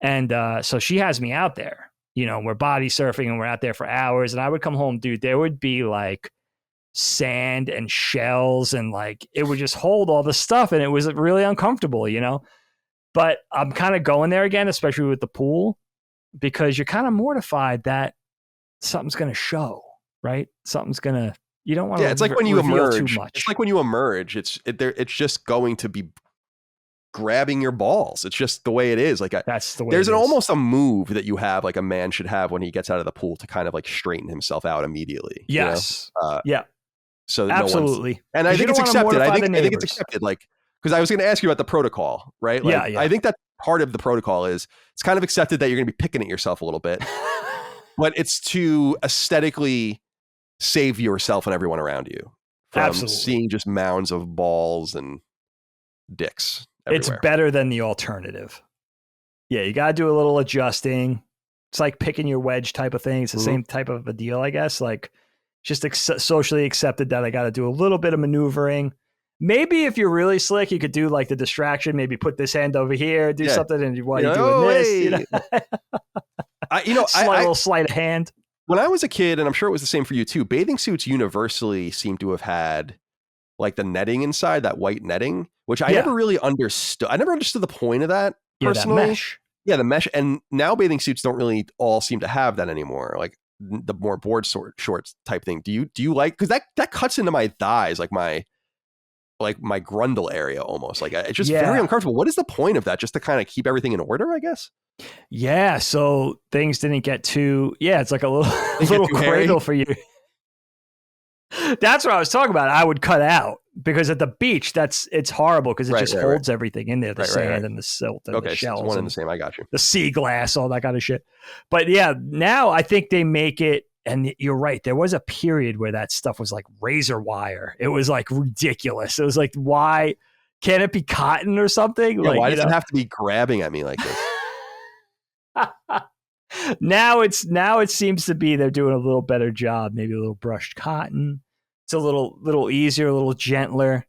And so she has me out there, we're body surfing and we're out there for hours. And I would come home, dude, there would be like sand and shells and like it would just hold all the stuff, and it was really uncomfortable, but I'm kind of going there again, especially with the pool, because you're kind of mortified that something's going to show, right? Something's going to, you don't want to, it's like when you emerge too much. It's like when you emerge, it's just going to be grabbing your balls. It's just the way it is. Like that's the way there's almost a move that you have, like a man should have when he gets out of the pool to kind of like straighten himself out immediately. Yes. Yeah. So absolutely. And I think it's accepted. I think it's accepted. Like, because I was going to ask you about the protocol, right? Like, I think that part of the protocol is it's kind of accepted that you're going to be picking at yourself a little bit, but it's to aesthetically save yourself and everyone around you from seeing just mounds of balls and dicks everywhere. It's better than the alternative. Yeah, you got to do a little adjusting. It's like picking your wedge type of thing. It's the same type of a deal, I guess. Like, just socially accepted that I got to do a little bit of maneuvering. Maybe if you're really slick, you could do like the distraction, maybe put this hand over here, do something, and while you're doing this, little sleight of hand. When I was a kid, and I'm sure it was the same for you too, bathing suits universally seem to have had like the netting inside, that white netting, which I never really understood. I never understood the point of that personally. That mesh. Yeah, the mesh. And now bathing suits don't really all seem to have that anymore. Like the more board shorts type thing. Do you like, because that cuts into my thighs, like my grundle area almost. Like it's just very uncomfortable. What is the point of that? Just to kind of keep everything in order, I guess. Yeah. So things didn't get too. Yeah, it's like a little cradle for you. That's what I was talking about. I would cut out, because at the beach, it's horrible because it just holds everything in there, the sand and the silt and the shells. It's one and the same. I got you. The sea glass, all that kind of shit. But yeah, now I think they make it, and you're right. There was a period where that stuff was like razor wire. It was like ridiculous. It was like, why can't it be cotton or something? Yeah, like, why does it have to be grabbing at me like this? Now it seems to be they're doing a little better job. Maybe a little brushed cotton. It's a little easier, a little gentler.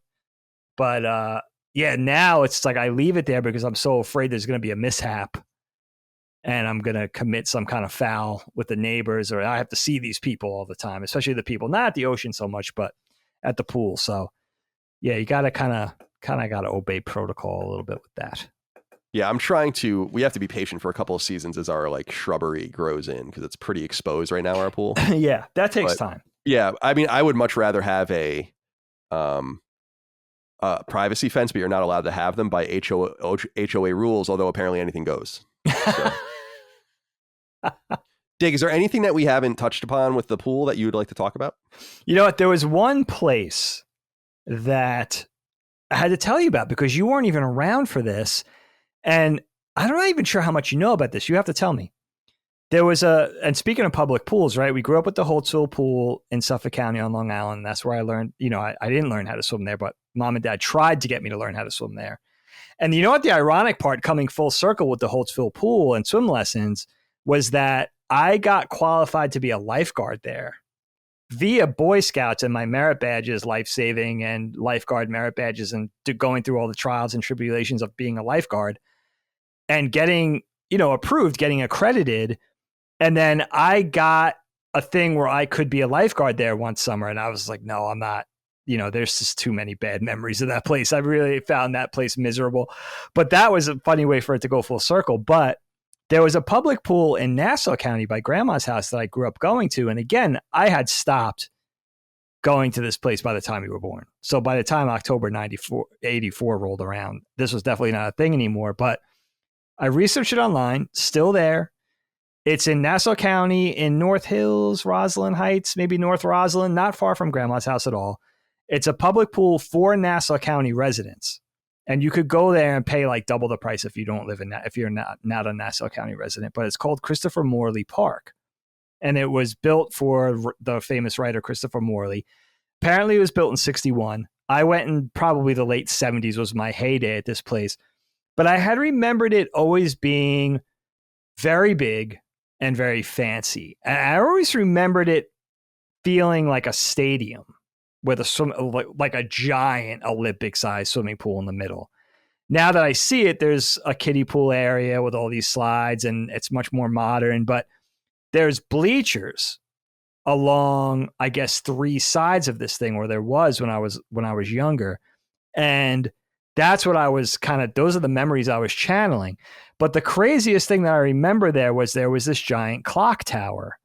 But yeah, now it's like I leave it there because I'm so afraid there's going to be a mishap and I'm going to commit some kind of foul with the neighbors, or I have to see these people all the time, especially the people, not at the ocean so much, but at the pool. So yeah, you got to kind of got to obey protocol a little bit with that. Yeah, we have to be patient for a couple of seasons as our like shrubbery grows in, because it's pretty exposed right now, our pool. Yeah, that takes time. Yeah, I mean, I would much rather have a privacy fence, but you're not allowed to have them by HOA rules, although apparently anything goes. So. Dig, is there anything that we haven't touched upon with the pool that you would like to talk about? You know what? There was one place that I had to tell you about because you weren't even around for this. And I'm not even sure how much you know about this. You have to tell me. There was and speaking of public pools, right? We grew up with the Holtzville pool in Suffolk County on Long Island. That's where I learned, I didn't learn how to swim there, but mom and dad tried to get me to learn how to swim there. And you know what? The ironic part coming full circle with the Holtzville pool and swim lessons was that I got qualified to be a lifeguard there via Boy Scouts, and my merit badges, life-saving and lifeguard merit badges, and going through all the trials and tribulations of being a lifeguard and getting, approved, getting accredited. And then I got a thing where I could be a lifeguard there one summer. And I was like, no, I'm not. There's just too many bad memories of that place. I really found that place miserable. But that was a funny way for it to go full circle. But there was a public pool in Nassau County by Grandma's house that I grew up going to. And again, I had stopped going to this place by the time you were born. So by the time October 84 rolled around, this was definitely not a thing anymore. But I researched it online, still there. It's in Nassau County in North Hills, Roslyn Heights, maybe North Roslyn, not far from Grandma's house at all. It's a public pool for Nassau County residents. And you could go there and pay like double the price if you don't live in that, if you're not a Nassau County resident. But it's called Christopher Morley Park. And it was built for the famous writer Christopher Morley. Apparently it was built in 1961. I went in probably the late 1970s was my heyday at this place. But I had remembered it always being very big and very fancy. And I always remembered it feeling like a stadium with like a giant Olympic-sized swimming pool in the middle. Now that I see it, there's a kiddie pool area with all these slides, and it's much more modern. But there's bleachers along, I guess, 3 sides of this thing, where there was when I was younger, and that's what I was those are the memories I was channeling. But the craziest thing that I remember there was this giant clock tower.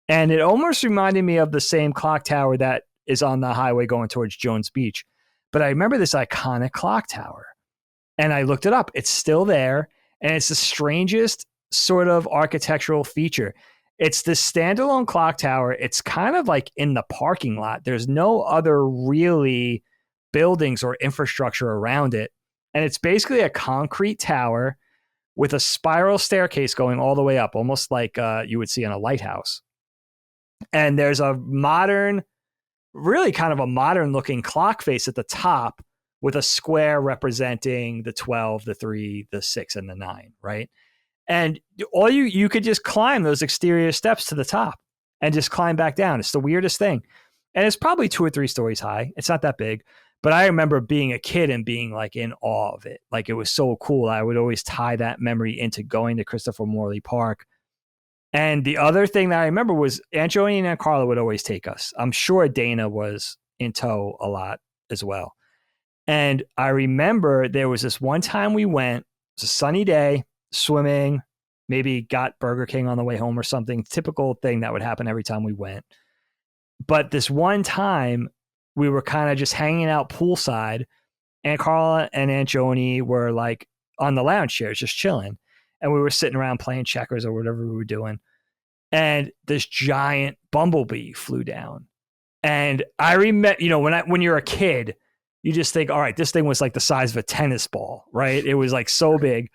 And it almost reminded me of the same clock tower that is on the highway going towards Jones Beach. But I remember this iconic clock tower. And I looked it up. It's still there. And it's the strangest sort of architectural feature. It's this standalone clock tower. It's kind of like in the parking lot. There's no other really buildings or infrastructure around it. And it's basically a concrete tower with a spiral staircase going all the way up, almost like you would see in a lighthouse. And there's a modern, really kind of a modern looking clock face at the top with a square representing the 12, the 3, the 6, and the 9, right? And all you could just climb those exterior steps to the top and just climb back down. It's the weirdest thing. And it's probably 2 or 3 stories high. It's not that big. But I remember being a kid and being like in awe of it. Like it was so cool. I would always tie that memory into going to Christopher Morley Park. And the other thing that I remember was Aunt Joni and Aunt Carla would always take us. I'm sure Dana was in tow a lot as well. And I remember there was this one time we went, it was a sunny day, swimming, maybe got Burger King on the way home or something, typical thing that would happen every time we went. But this one time, we were kind of just hanging out poolside. Aunt Carla and Aunt Joni were like on the lounge chairs, just chilling. And we were sitting around playing checkers or whatever we were doing. And this giant bumblebee flew down. And I remember, when you're a kid, you just think, all right, this thing was like the size of a tennis ball, right? It was like so big.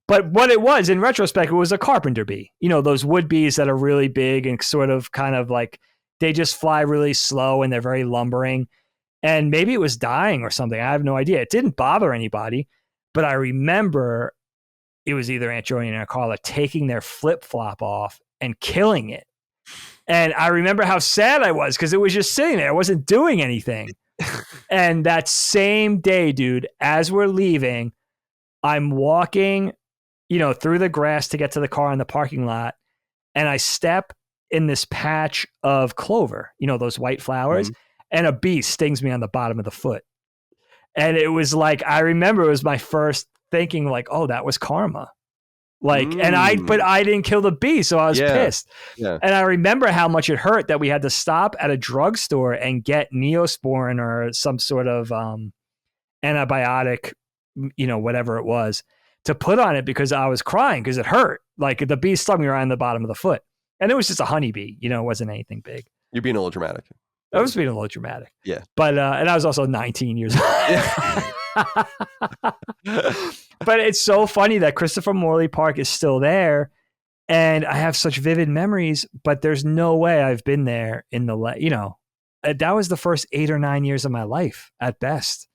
But what it was, in retrospect, it was a carpenter bee. Those wood bees that are really big and sort of kind of like, they just fly really slow and they're very lumbering. And maybe it was dying or something. I have no idea. It didn't bother anybody. But I remember it was either Aunt Joni and Aunt Carla taking their flip-flop off and killing it. And I remember how sad I was because it was just sitting there. It wasn't doing anything. And that same day, dude, as we're leaving, I'm walking, through the grass to get to the car in the parking lot. And I step in this patch of clover, those white flowers, and a bee stings me on the bottom of the foot. And it was like, I remember it was my first thinking like, oh, that was karma. Like, but I didn't kill the bee. So I was pissed. Yeah. And I remember how much it hurt that we had to stop at a drugstore and get Neosporin or some sort of antibiotic, whatever it was, to put on it because I was crying because it hurt. Like the bee stung me around the bottom of the foot. And it was just a honeybee, it wasn't anything big. You're being a little dramatic. I was being a little dramatic. Yeah. But, and I was also 19 years old. But it's so funny that Christopher Morley Park is still there. And I have such vivid memories, but there's no way I've been there in that was the first 8 or 9 years of my life at best.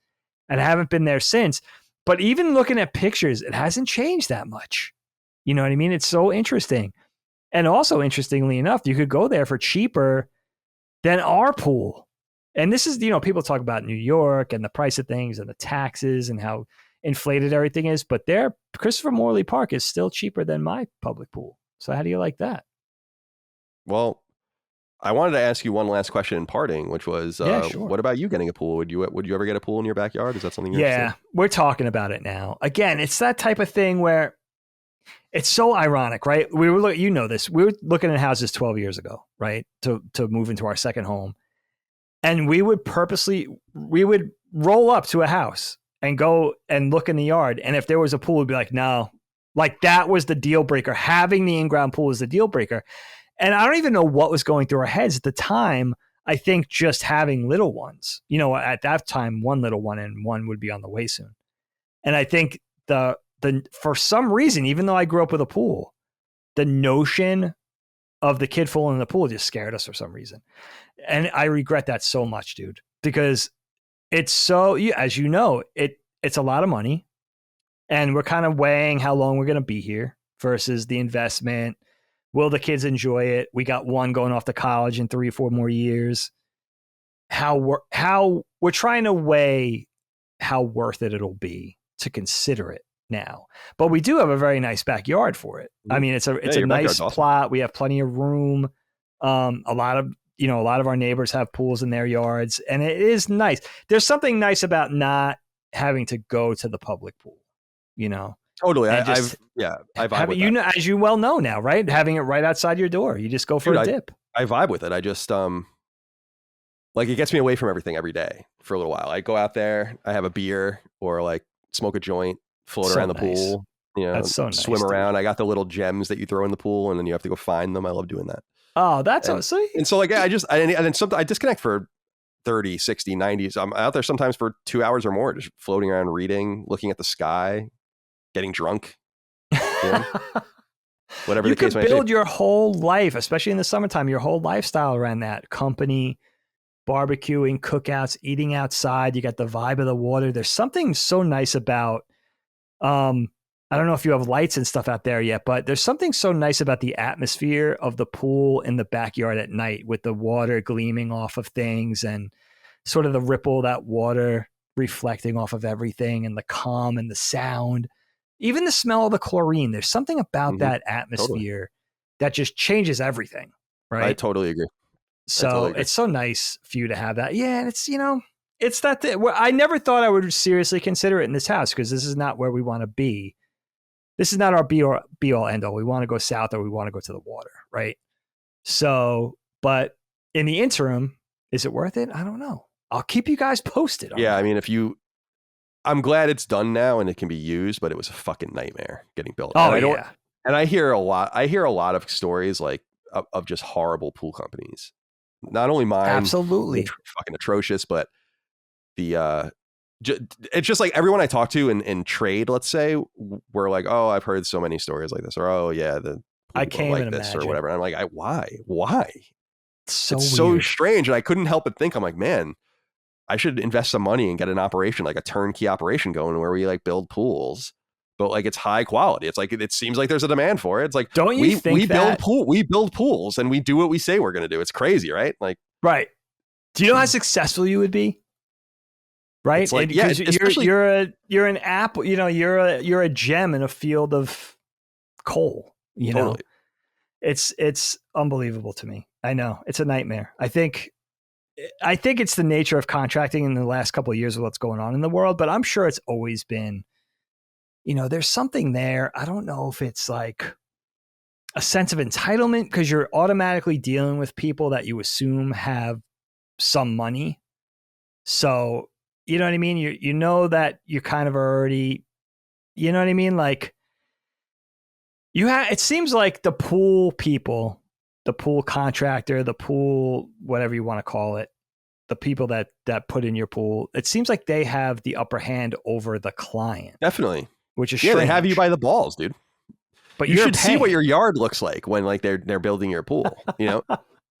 And I haven't been there since. But even looking at pictures, it hasn't changed that much. You know what I mean? It's so interesting. And also, interestingly enough, you could go there for cheaper than our pool. And this is, people talk about New York and the price of things and the taxes and how inflated everything is. But there, Christopher Morley Park is still cheaper than my public pool. So how do you like that? Well, I wanted to ask you one last question in parting, which was, sure. What about you getting a pool? Would you ever get a pool in your backyard? Is that something you're interested in? We're talking about it now. Again, it's that type of thing where it's so ironic, right? We were looking at houses 12 years ago, right? To move into our second home. And we would roll up to a house and go and look in the yard. And if there was a pool, we'd be like, no, like that was the deal breaker. Having the in-ground pool is the deal breaker. And I don't even know what was going through our heads at the time. I think just having little ones, at that time, one little one and one would be on the way soon. And I think for some reason, even though I grew up with a pool, the notion of the kid falling in the pool just scared us for some reason. And I regret that so much, dude, because it's so, as you know, it's a lot of money and we're kind of weighing how long we're going to be here versus the investment. Will the kids enjoy it? We got one going off to college in 3 or 4 more years. How we're trying to weigh how worth it'll be to consider it now. But we do have a very nice backyard for it. I mean, it's a nice plot. We have plenty of room. A lot of our neighbors have pools in their yards, and it is nice. There's something nice about not having to go to the public pool, Totally. I vibe with that. As you well know now, right? Having it right outside your door. You just go for a dip. I vibe with it. I just, like it gets me away from everything every day for a little while. I go out there, I have a beer or like smoke a joint, float around the pool, That's so nice, swim around. I got the little gems that you throw in the pool and then you have to go find them. I love doing that. Oh, that's sweet. And so like, and then sometimes I disconnect for 30, 60, 90. So I'm out there sometimes for 2 hours or more, just floating around, reading, looking at the sky, getting drunk. Whatever the case might be. You could build your whole life, especially in the summertime, your whole lifestyle around that. Company, barbecuing, cookouts, eating outside. You got the vibe of the water. There's something so nice about, I don't know if you have lights and stuff out there yet, but there's something so nice about the atmosphere of the pool in the backyard at night with the water gleaming off of things and sort of the ripple of that water reflecting off of everything and the calm and the sound, even the smell of the chlorine. There's something about that atmosphere that just changes everything. Right. I totally agree. So it's so nice for you to have that. Yeah. And it's, it's that thing. I never thought I would seriously consider it in this house because this is not where we want to be. This is not our be all end all. We want to go south or we want to go to the water. Right. So, but in the interim, is it worth it? I don't know. I'll keep you guys posted. Yeah. I mean, I'm glad it's done now and it can be used, but it was a fucking nightmare getting built. Oh, And I hear a lot of stories like of just horrible pool companies. Not only mine, absolutely fucking atrocious, but it's just like everyone I talk to in trade, let's say, we're like, oh, I've heard so many stories like this, or oh yeah, I can't like even this imagine. or whatever. And I'm like, why? It's so strange, and I couldn't help but think, I'm like, man, I should invest some money and get an operation, like a turnkey operation going where we like build pools, but like it's high quality. It's like, it seems like there's a demand for it. It's like, don't you think we build pools and we do what we say we're going to do. It's crazy, right? Like, right. Do you know how successful you would be? right? It's like, yeah, you're an apple, you're a gem in a field of coal, totally. It's unbelievable to me. I know it's a nightmare. I think it's the nature of contracting in the last couple of years of what's going on in the world, but I'm sure it's always been, there's something there. I don't know if it's like a sense of entitlement because you're automatically dealing with people that you assume have some money. So, you know what I mean? You know that you kind of already, you know what I mean? Like it seems like the pool people, the pool contractor, the pool, whatever you want to call it, the people that put in your pool, it seems like they have the upper hand over the client. Definitely. Which is strange. They have you by the balls, dude. But you should see what your yard looks like when like they're building your pool,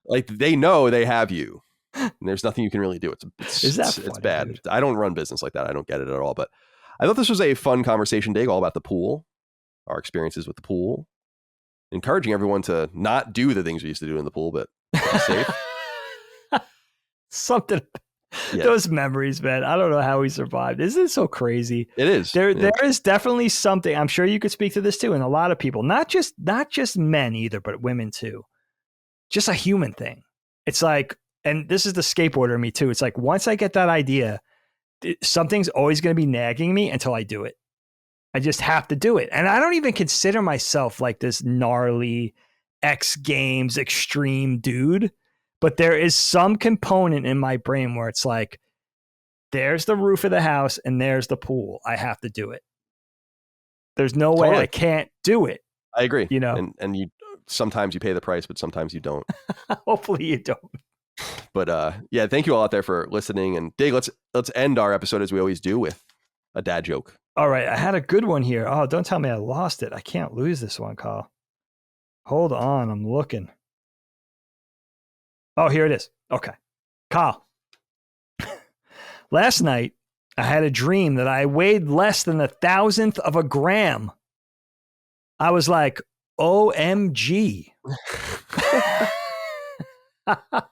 like they know they have you and there's nothing you can really do. It's bad. Dude? I don't run business like that. I don't get it at all, but I thought this was a fun conversation, Dig, all about the pool, our experiences with the pool, encouraging everyone to not do the things we used to do in the pool, but be safe. Something. Yeah. Those memories, man. I don't know how we survived. Isn't it so crazy? It is. There is definitely something. I'm sure you could speak to this too, and a lot of people, not just men either, but women too. Just a human thing. It's like, and this is the skateboarder in me too. It's like once I get that idea, something's always going to be nagging me until I do it. I just have to do it, and I don't even consider myself like this gnarly X Games extreme dude. But there is some component in my brain where it's like, there's the roof of the house and there's the pool. I have to do it. There's no way I can't do it. I agree. And you sometimes you pay the price, but sometimes you don't. Hopefully you don't. But yeah, thank you all out there for listening. And Dig, let's end our episode as we always do with a dad joke. All right, I had a good one here. Oh, don't tell me I lost it. I can't lose this one, Kyle. Hold on, I'm looking. Oh, here it is. Okay. Kyle. Last night, I had a dream that I weighed less than 1,000th of a gram. I was like, OMG. I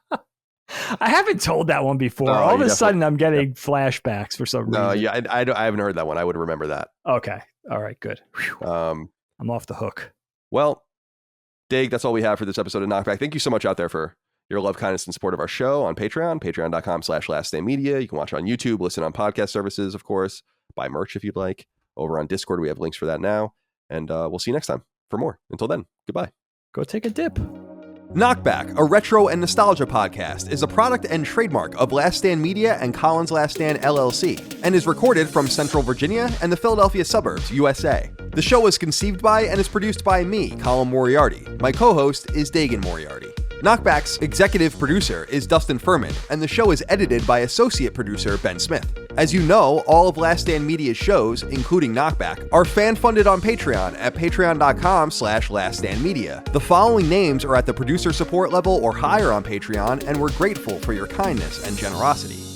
haven't told that one before. No, all of a sudden, I'm getting flashbacks for some reason. No, yeah, I haven't heard that one. I would remember that. Okay. All right, good. I'm off the hook. Well, Dig, that's all we have for this episode of KnockBack. Thank you so much out there for your love, kindness, and support of our show on Patreon, patreon.com/laststandmedia. You can watch on YouTube, listen on podcast services, of course, buy merch if you'd like. Over on Discord, we have links for that now. And we'll see you next time for more. Until then, goodbye. Go take a dip. KnockBack, a retro and nostalgia podcast, is a product and trademark of Last Stand Media and Collins Last Stand LLC, and is recorded from Central Virginia and the Philadelphia suburbs, USA. The show was conceived by and is produced by me, Colin Moriarty. My co-host is Dagon Moriarty. KnockBack's executive producer is Dustin Furman, and the show is edited by associate producer Ben Smith. As you know, all of Last Stand Media's shows, including KnockBack, are fan-funded on Patreon at patreon.com/laststandmedia. The following names are at the producer support level or higher on Patreon, and we're grateful for your kindness and generosity.